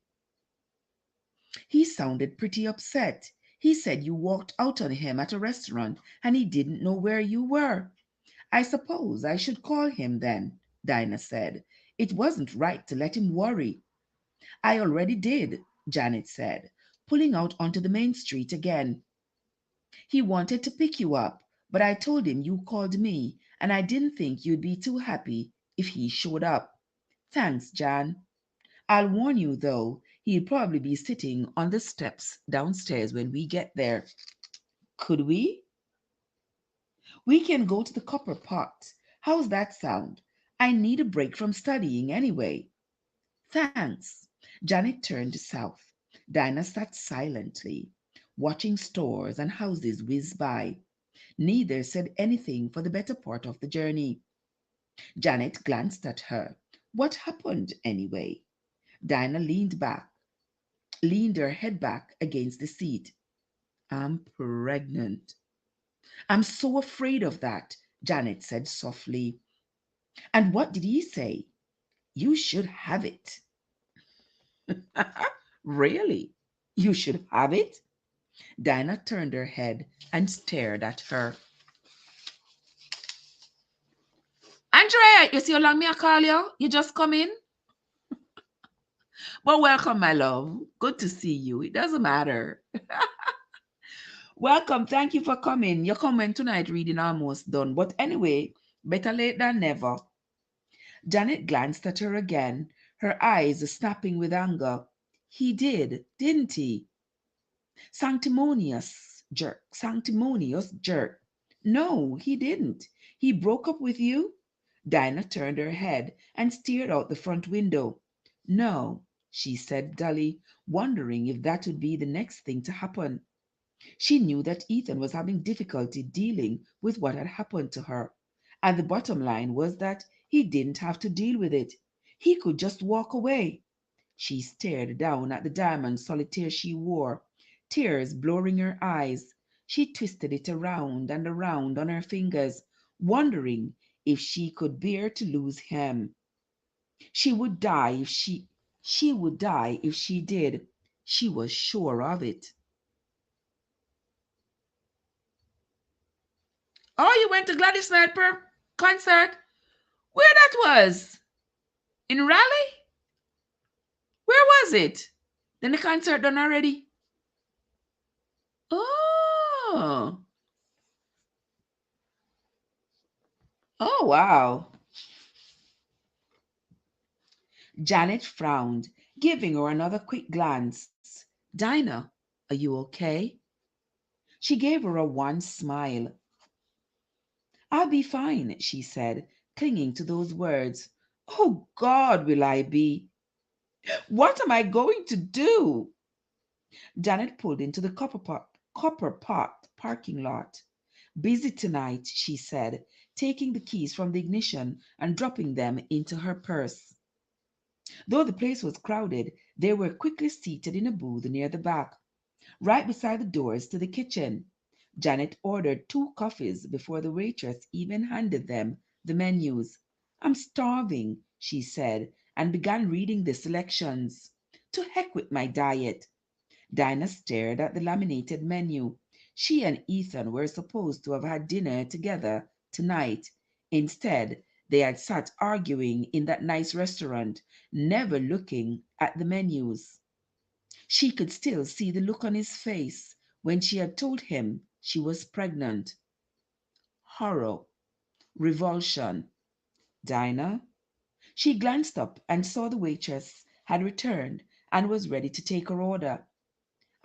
He sounded pretty upset. He said you walked out on him at a restaurant and he didn't know where you were. I suppose I should call him then, Dinah said. It wasn't right to let him worry. I already did, Janet said, pulling out onto the main street again. He wanted to pick you up, but I told him you called me, and I didn't think you'd be too happy if he showed up. Thanks, Jan. I'll warn you, though, he'll probably be sitting on the steps downstairs when we get there. Could we? We can go to the Copper Pot. How's that sound? I need a break from studying anyway. Thanks. Janet turned south. Dinah sat silently, watching stores and houses whiz by. Neither said anything for the better part of the journey. Janet glanced at her. What happened, anyway? Dinah leaned back. leaned her head back against the seat. I'm pregnant. I'm so afraid of that, Janet said softly. And what did he say? You should have it. Really? You should have it? Dinah turned her head and stared at her. Andrea, you see how long me I call you? You just come in? Well, welcome, my love. Good to see you. It doesn't matter. Welcome. Thank you for coming. Your comment tonight reading almost done. But anyway, better late than never. Janet glanced at her again, her eyes snapping with anger. He did, didn't he? Sanctimonious jerk, sanctimonious jerk. No, he didn't. He broke up with you? Dinah turned her head and stared out the front window. No, she said dully, wondering if that would be the next thing to happen. She knew that Ethan was having difficulty dealing with what had happened to her. And the bottom line was that he didn't have to deal with it. He could just walk away. She stared down at the diamond solitaire she wore, tears blurring her eyes. She twisted it around and around on her fingers, wondering if she could bear to lose him. She would die if she would die if she did. She was sure of it. Oh, you went to Gladys Knight concert? Where that was? In Raleigh? Where was it? Then the concert done already? Oh. Oh, wow. Janet frowned, giving her another quick glance. Dinah, are you okay? She gave her a wan smile. I'll be fine, she said, clinging to those words. Oh, God, will I be? What am I going to do? Janet pulled into the Copper Pot parking lot. Busy tonight, she said, taking the keys from the ignition and dropping them into her purse. Though the place was crowded, they were quickly seated in a booth near the back, right beside the doors to the kitchen. Janet ordered 2 coffees before the waitress even handed them the menus. I'm starving, she said, and began reading the selections. To heck with my diet. Dinah stared at the laminated menu. She and Ethan were supposed to have had dinner together tonight. Instead, they had sat arguing in that nice restaurant, never looking at the menus. She could still see the look on his face when she had told him she was pregnant. Horror, revulsion. Dinah? She glanced up and saw the waitress had returned and was ready to take her order.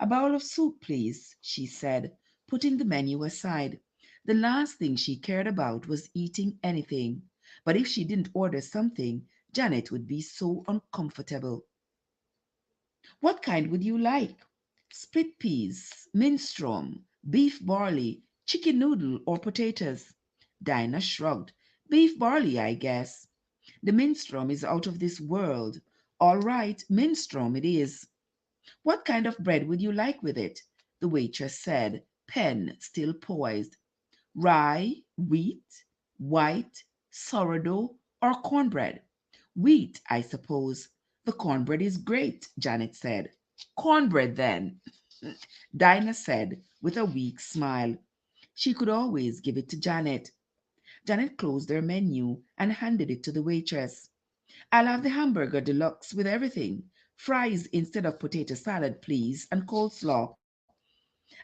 A bowl of soup, please, she said, putting the menu aside. The last thing she cared about was eating anything, but if she didn't order something, Janet would be so uncomfortable. What kind would you like? Split peas, minstrel, beef barley, chicken noodle, or potatoes? Dinah shrugged. Beef barley, I guess. The minstrel is out of this world. All right, minstrel it is. What kind of bread would you like with it? The waitress said, pen still poised. Rye, wheat, white, sourdough, or cornbread? Wheat, I suppose. The cornbread is great, Janet said. Cornbread, then, Dinah said with a weak smile. She could always give it to Janet. Janet closed her menu and handed it to the waitress. I'll have the hamburger deluxe with everything. Fries instead of potato salad, please, and coleslaw.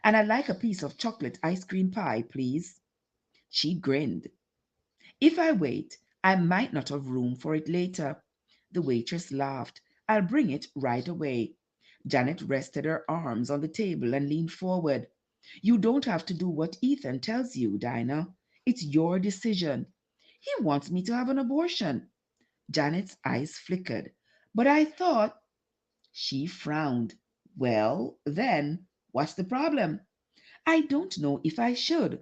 And I'd like a piece of chocolate ice cream pie, please. She grinned. If I wait, I might not have room for it later. The waitress laughed. I'll bring it right away. Janet rested her arms on the table and leaned forward. You don't have to do what Ethan tells you, Dinah. It's your decision. He wants me to have an abortion. Janet's eyes flickered. But I thought, she frowned. Well, then, what's the problem? I don't know if I should.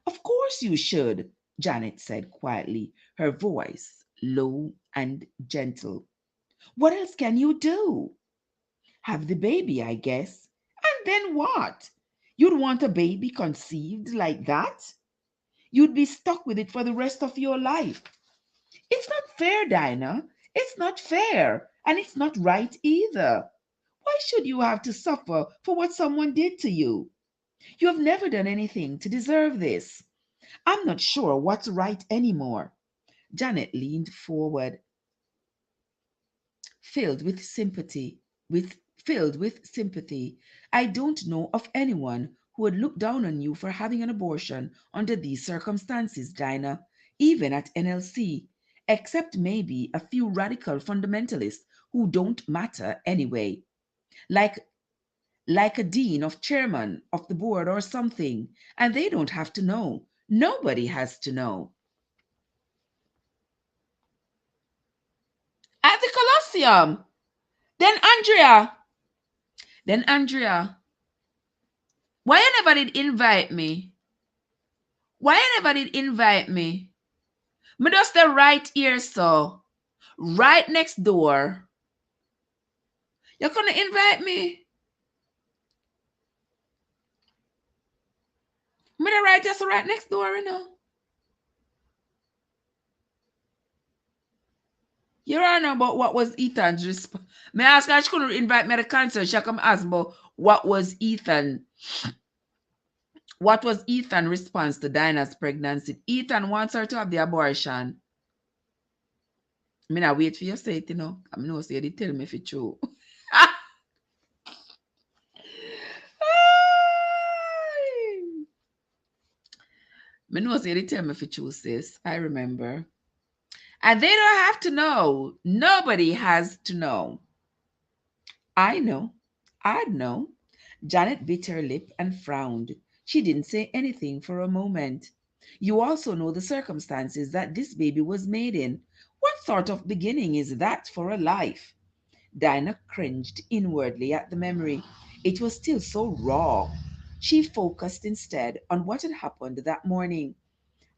Of course you should, Janet said quietly, her voice low and gentle. What else can you do? Have the baby, I guess. And then what? You'd want a baby conceived like that? You'd be stuck with it for the rest of your life. It's not fair, Dinah. It's not fair. And it's not right either. Why should you have to suffer for what someone did to you? You have never done anything to deserve this. I'm not sure what's right anymore. Janet leaned forward, filled with sympathy, filled with sympathy. I don't know of anyone who would look down on you for having an abortion under these circumstances, Dinah, even at NLC, except maybe a few radical fundamentalists who don't matter anyway. Like like a dean of chairman of the board or something, and they don't have to know. Nobody has to know. At the Colosseum. Then Andrea, then Andrea, why you never did invite me? Why you never did invite me? Me just stay right here, so right next door. You gonna invite me? Me the right just right next door, you know. You don't know about what was Ethan's response. Me ask her, she couldn't invite me to the concert. She come ask about what was Ethan's response to Dinah's pregnancy. Ethan wants her to have the abortion. Me not wait for you to say it, you know. I know say they tell me if it's true. Me know say they tell me if it's true, sis. I remember. And they don't have to know. Nobody has to know. I know. I'd know. Janet bit her lip and frowned. She didn't say anything for a moment. You also know the circumstances that this baby was made in. What sort of beginning is that for a life? Dinah cringed inwardly at the memory. It was still so raw. She focused instead on what had happened that morning.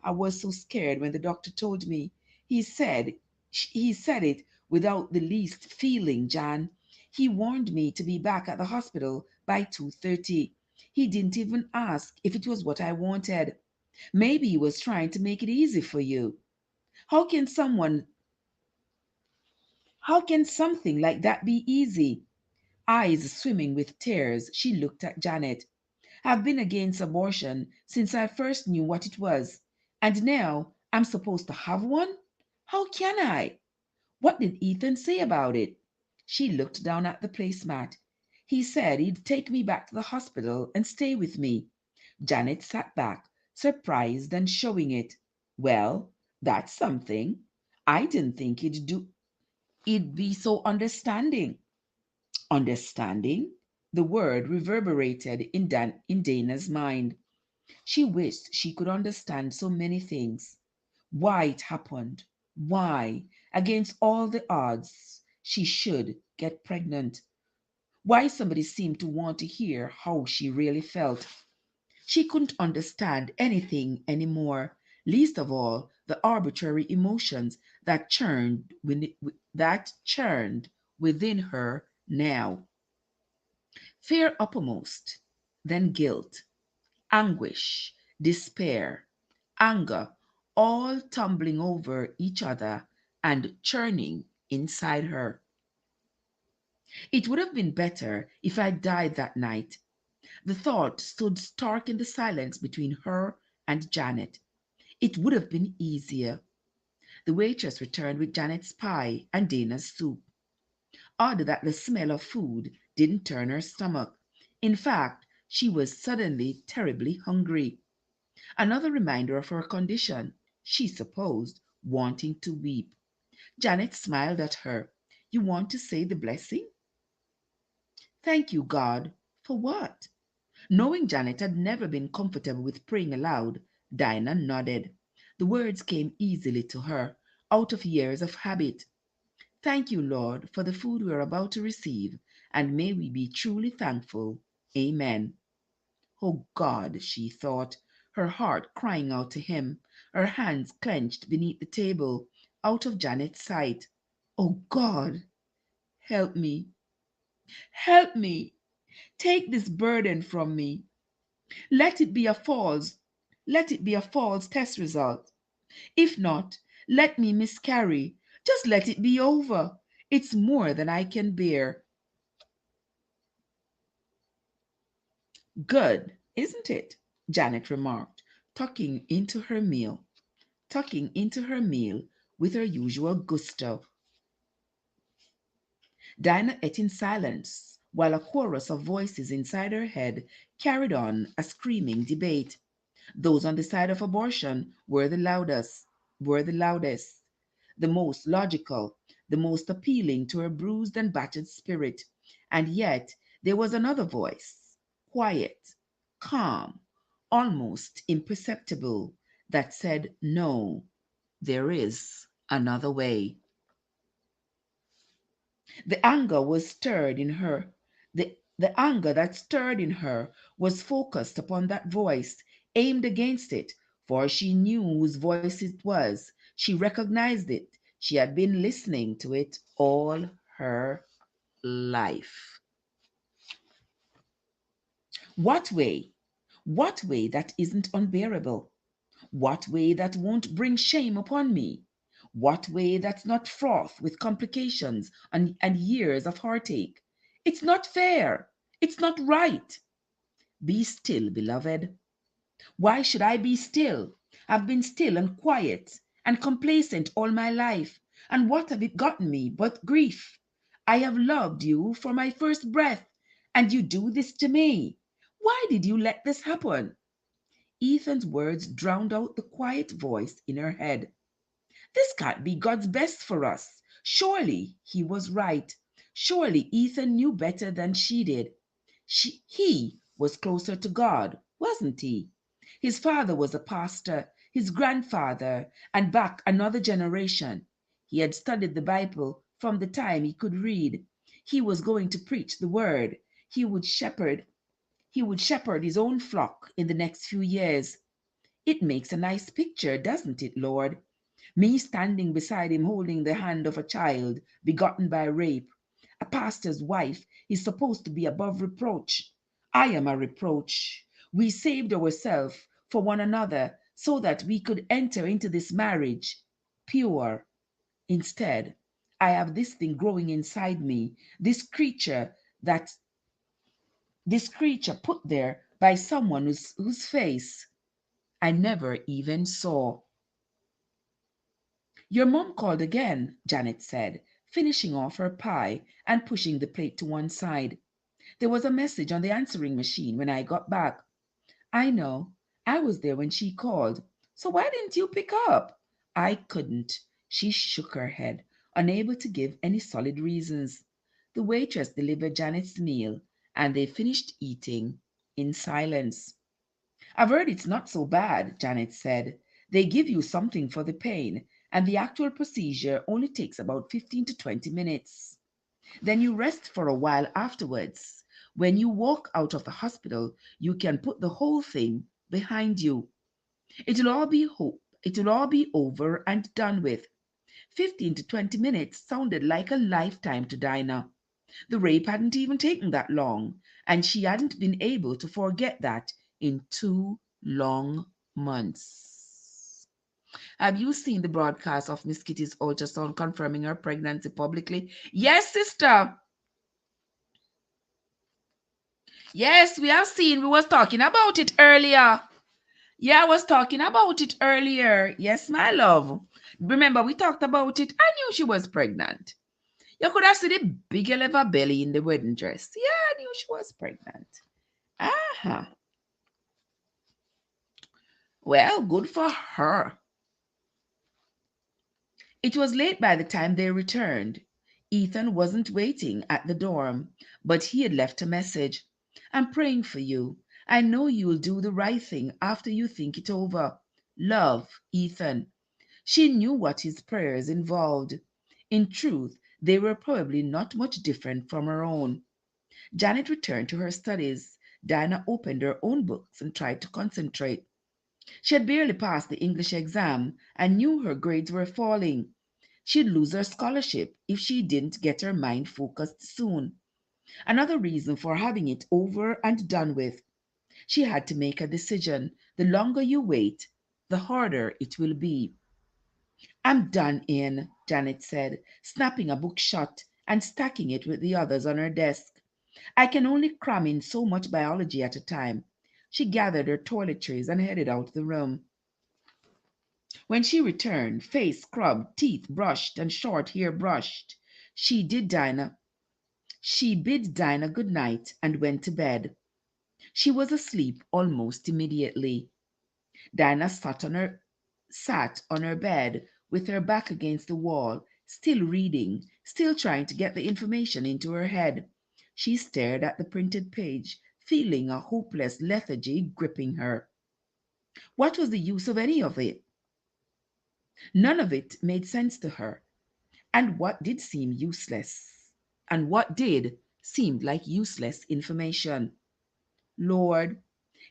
I was so scared when the doctor told me. He said it without the least feeling, Jan. He warned me to be back at the hospital by 2:30. He didn't even ask if it was what I wanted. Maybe he was trying to make it easy for you. How can someone how can something like that be easy? Eyes swimming with tears, she looked at Janet. I've been against abortion since I first knew what it was. And now I'm supposed to have one? How can I? What did Ethan say about it? She looked down at the placemat. He said he'd take me back to the hospital and stay with me. Janet sat back, surprised and showing it. Well, that's something. I didn't think he'd be so understanding. Understanding? The word reverberated in Dana's mind. She wished she could understand so many things. Why it happened, why, against all the odds, she should get pregnant. Why somebody seemed to want to hear how she really felt. She couldn't understand anything anymore, least of all the arbitrary emotions that churned within her now. Fear uppermost, then guilt, anguish, despair, anger, all tumbling over each other and churning inside her. It would have been better if I died that night. The thought stood stark in the silence between her and Janet. It would have been easier. The waitress returned with Janet's pie and Dana's soup. Odd that the smell of food didn't turn her stomach. In fact, she was suddenly terribly hungry. Another reminder of her condition, she supposed, wanting to weep. Janet smiled at her. You want to say the blessing? Thank you, God. For what? Knowing Janet had never been comfortable with praying aloud, Dinah nodded. The words came easily to her, out of years of habit. Thank you, Lord, for the food we are about to receive, and may we be truly thankful. Amen. Oh God, she thought, her heart crying out to him, her hands clenched beneath the table, out of Janet's sight. Oh God, help me, Help me. Take this burden from me. Let it be a false, let it be a false test result. If not, let me miscarry. Just let it be over. It's more than I can bear. Good, isn't it? Janet remarked, tucking into her meal with her usual gusto. Dinah ate in silence, while a chorus of voices inside her head carried on a screaming debate. Those on the side of abortion were the loudest, the most logical, the most appealing to her bruised and battered spirit. And yet there was another voice, quiet, calm, almost imperceptible, that said, no, there is another way. The anger was stirred in her. The anger that stirred in her was focused upon that voice, aimed against it, for she knew whose voice it was. She recognized it. She had been listening to it all her life. What way? What way that isn't unbearable? What way that won't bring shame upon me? What way that's not fraught with complications and years of heartache? It's not fair. It's not right. Be still, beloved. Why should I be still? I've been still and quiet and complacent all my life. And what have it gotten me but grief? I have loved you for my first breath, and you do this to me. Why did you let this happen? Ethan's words drowned out the quiet voice in her head. This can't be God's best for us. Surely he was right. Surely Ethan knew better than she did. He was closer to God, wasn't he? His father was a pastor, his grandfather, and back another generation. He had studied the Bible from the time he could read. He was going to preach the word. He would shepherd he would shepherd his own flock in the next few years. It makes a nice picture, doesn't it, Lord? Me standing beside him holding the hand of a child begotten by rape. A pastor's wife is supposed to be above reproach. I am a reproach. We saved ourselves for one another so that we could enter into this marriage pure. Instead, I have this thing growing inside me, that this creature put there by someone whose face I never even saw. Your mom called again, Janet said, finishing off her pie and pushing the plate to one side. There was a message on the answering machine when I got back. I know. I was there when she called. So why didn't you pick up? I couldn't. She shook her head, unable to give any solid reasons. The waitress delivered Janet's meal, and they finished eating in silence. I've heard it's not so bad, Janet said. They give you something for the pain, and the actual procedure only takes about 15 to 20 minutes. Then you rest for a while afterwards. When you walk out of the hospital, you can put the whole thing behind you. It'll all be over and done with. 15 to 20 minutes sounded like a lifetime to Dinah. The rape hadn't even taken that long, and she hadn't been able to forget that in 2 long months. Have you seen the broadcast of Miss Kitty's ultrasound confirming her pregnancy publicly? Yes, sister. Yes, we have seen. We was talking about it earlier. Yeah, I was talking about it earlier. Yes, my love. Remember, we talked about it. I knew she was pregnant. You could have seen the big hell of a belly in the wedding dress. Yeah, I knew she was pregnant. Uh-huh. Well, good for her. It was late by the time they returned. Ethan wasn't waiting at the dorm, but he had left a message. I'm praying for you. I know you'll do the right thing after you think it over. Love, Ethan. She knew what his prayers involved. In truth, they were probably not much different from her own. Janet returned to her studies. Dinah opened her own books and tried to concentrate. She had barely passed the English exam and knew her grades were falling. She'd lose her scholarship if she didn't get her mind focused soon. Another reason for having it over and done with. She had to make a decision. The longer you wait, the harder it will be. I'm done in, Janet said, snapping a book shut and stacking it with the others on her desk. I can only cram in so much biology at a time. She gathered her toiletries and headed out the room. When she returned, face scrubbed, teeth brushed, and short hair brushed, she did Dinah. She bid Dinah good night and went to bed. She was asleep almost immediately. Dinah sat on her bed with her back against the wall, still reading, still trying to get the information into her head. She stared at the printed page, feeling a hopeless lethargy gripping her. What was the use of any of it? None of it made sense to her. And what did seem useless? And what did seemed like useless information. Lord,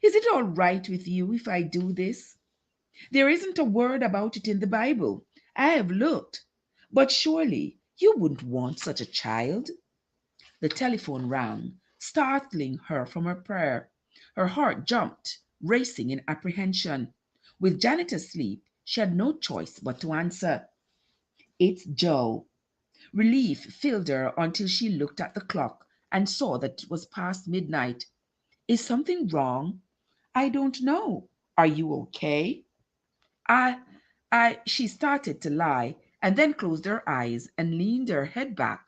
is it all right with you if I do this? There isn't a word about it in the Bible. I have looked. But surely you wouldn't want such a child. The telephone rang, startling her from her prayer. Her heart jumped, racing in apprehension. With Janet asleep, she had no choice but to answer. It's Joe. Relief filled her until she looked at the clock and saw that it was past midnight. Is something wrong? I don't know. Are you okay? I, she started to lie and then closed her eyes and leaned her head back.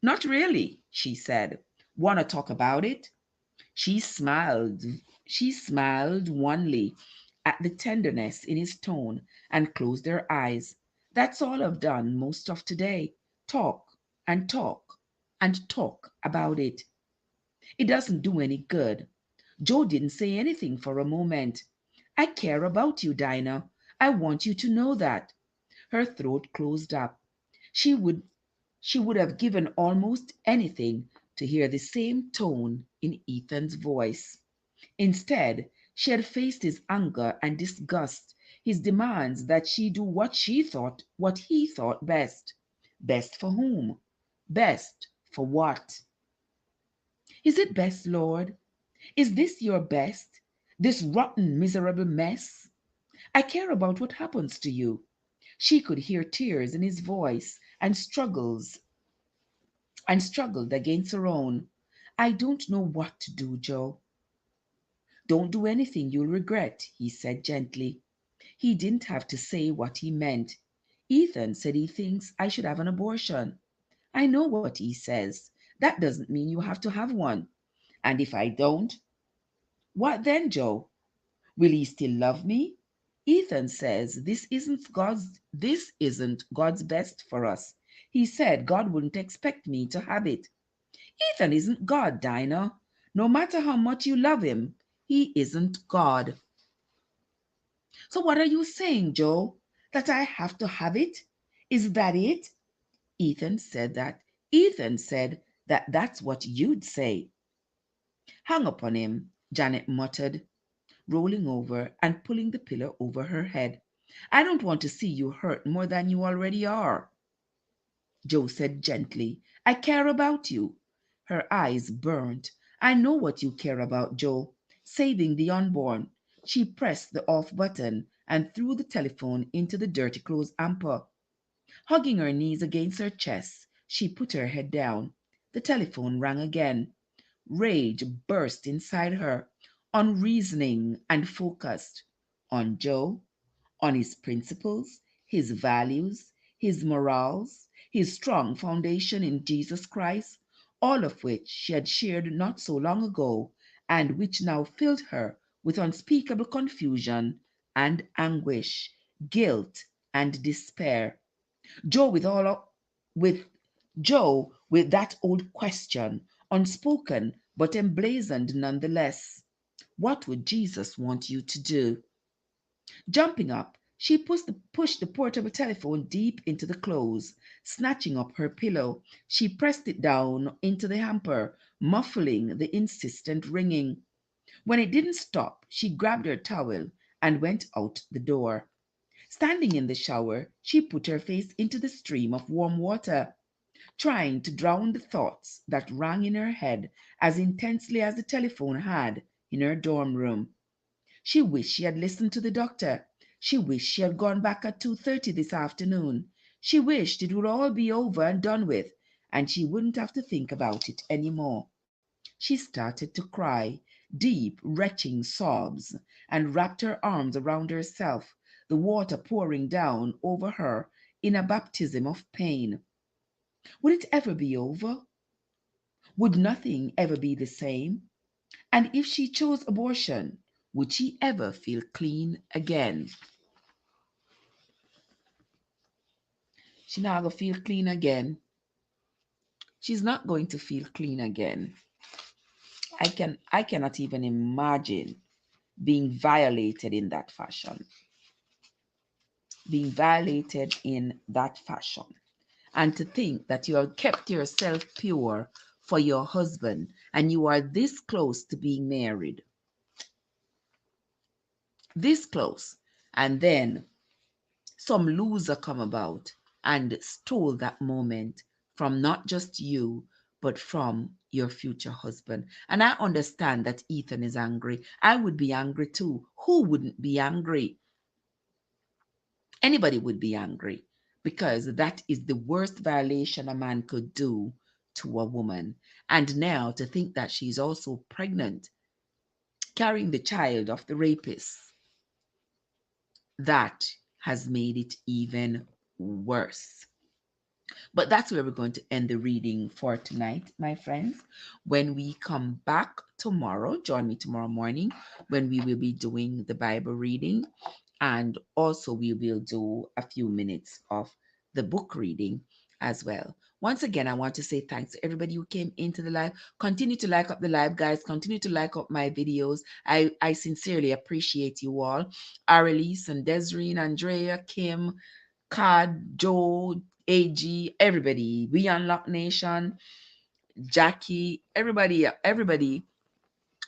Not really, she said. Want to talk about it? She smiled. She smiled wanly at the tenderness in his tone and closed her eyes. That's all I've done most of today. Talk and talk and talk about it. It doesn't do any good. Joe didn't say anything for a moment. I care about you, Dinah. I want you to know that. Her throat closed up. She would she would have given almost anything to hear the same tone in Ethan's voice. Instead, she had faced his anger and disgust, his demands that she do what he thought best. Best for whom? Best for what? Is it best, Lord? Is this your best? This rotten, miserable mess? I care about what happens to you. She could hear tears in his voice and struggled against her own. I don't know what to do, Joe. Don't do anything you'll regret, he said gently. He didn't have to say what he meant. Ethan said he thinks I should have an abortion. I know what he says. That doesn't mean you have to have one. And if I don't, what then, Joe? Will he still love me? Ethan says this isn't God's best for us. He said God wouldn't expect me to have it. Ethan isn't God, Dinah. No matter how much you love him, he isn't God. So what are you saying, Joe? That I have to have it? Is that it? Ethan said that. Ethan said that that's what you'd say. Hang up on him, Janet muttered, rolling over and pulling the pillow over her head. I don't want to see you hurt more than you already are. Joe said gently, I care about you. Her eyes burned. I know what you care about, Joe. Saving the unborn. She pressed the off button and threw the telephone into the dirty clothes hamper. Hugging her knees against her chest, she put her head down. The telephone rang again. Rage burst inside her, unreasoning and focused. On Joe, on his principles, his values, his morals, his strong foundation in Jesus Christ, all of which she had shared not so long ago, and which now filled her with unspeakable confusion and anguish, guilt and despair. Joe with with Joe with that old question, unspoken but emblazoned nonetheless. What would Jesus want you to do? Jumping up, she pushed the portable telephone deep into the clothes. Snatching up her pillow, she pressed it down into the hamper, muffling the insistent ringing. When it didn't stop, she grabbed her towel and went out the door. Standing in the shower, she put her face into the stream of warm water. trying to drown the thoughts that rang in her head as intensely as the telephone had in her dorm room. She wished she had listened to the doctor. She wished she had gone back at 2:30 this afternoon. She wished it would all be over and done with, and she wouldn't have to think about it anymore. She started to cry, deep, retching sobs, and wrapped her arms around herself, the water pouring down over her in a baptism of pain. Would it ever be over? Would nothing ever be the same? And if she chose abortion, would she ever feel clean again? She not gonna feel clean again. She's not going to feel clean again. I cannot even imagine being violated in that fashion. Being violated in that fashion. And to think that you have kept yourself pure for your husband and you are this close to being married. This close. And then some loser come about and stole that moment from not just you, but from your future husband. And I understand that Ethan is angry. I would be angry too. Who wouldn't be angry? Anybody would be angry because that is the worst violation a man could do to a woman. And now to think that she's also pregnant, carrying the child of the rapist, that has made it even worse. But that's where we're going to end the reading for tonight, my friends. When we come back tomorrow, join me tomorrow morning when we will be doing the Bible reading. And also, we will do a few minutes of the book reading as well. Once again, I want to say thanks to everybody who came into the live. Continue to like up the live, guys. Continue to like up my videos. I sincerely appreciate you all. Arelise and Desiree, Andrea, Kim, Cad, Joe, AG, everybody. We Unlock Nation, Jackie, everybody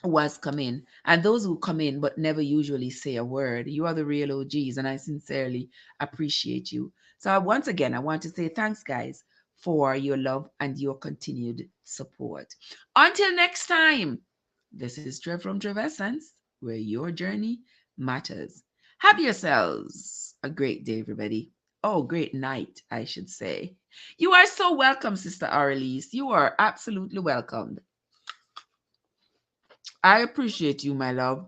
who has come in. And those who come in but never usually say a word, you are the real OGs, and I sincerely appreciate you. So once again, I want to say thanks, guys, for your love and your continued support. Until next time, this is Trev from Trev Essence, where your journey matters. Have yourselves a great day, everybody. Oh, great night, I should say. You are so welcome, Sister Arelise. You are absolutely welcomed. I appreciate you, my love.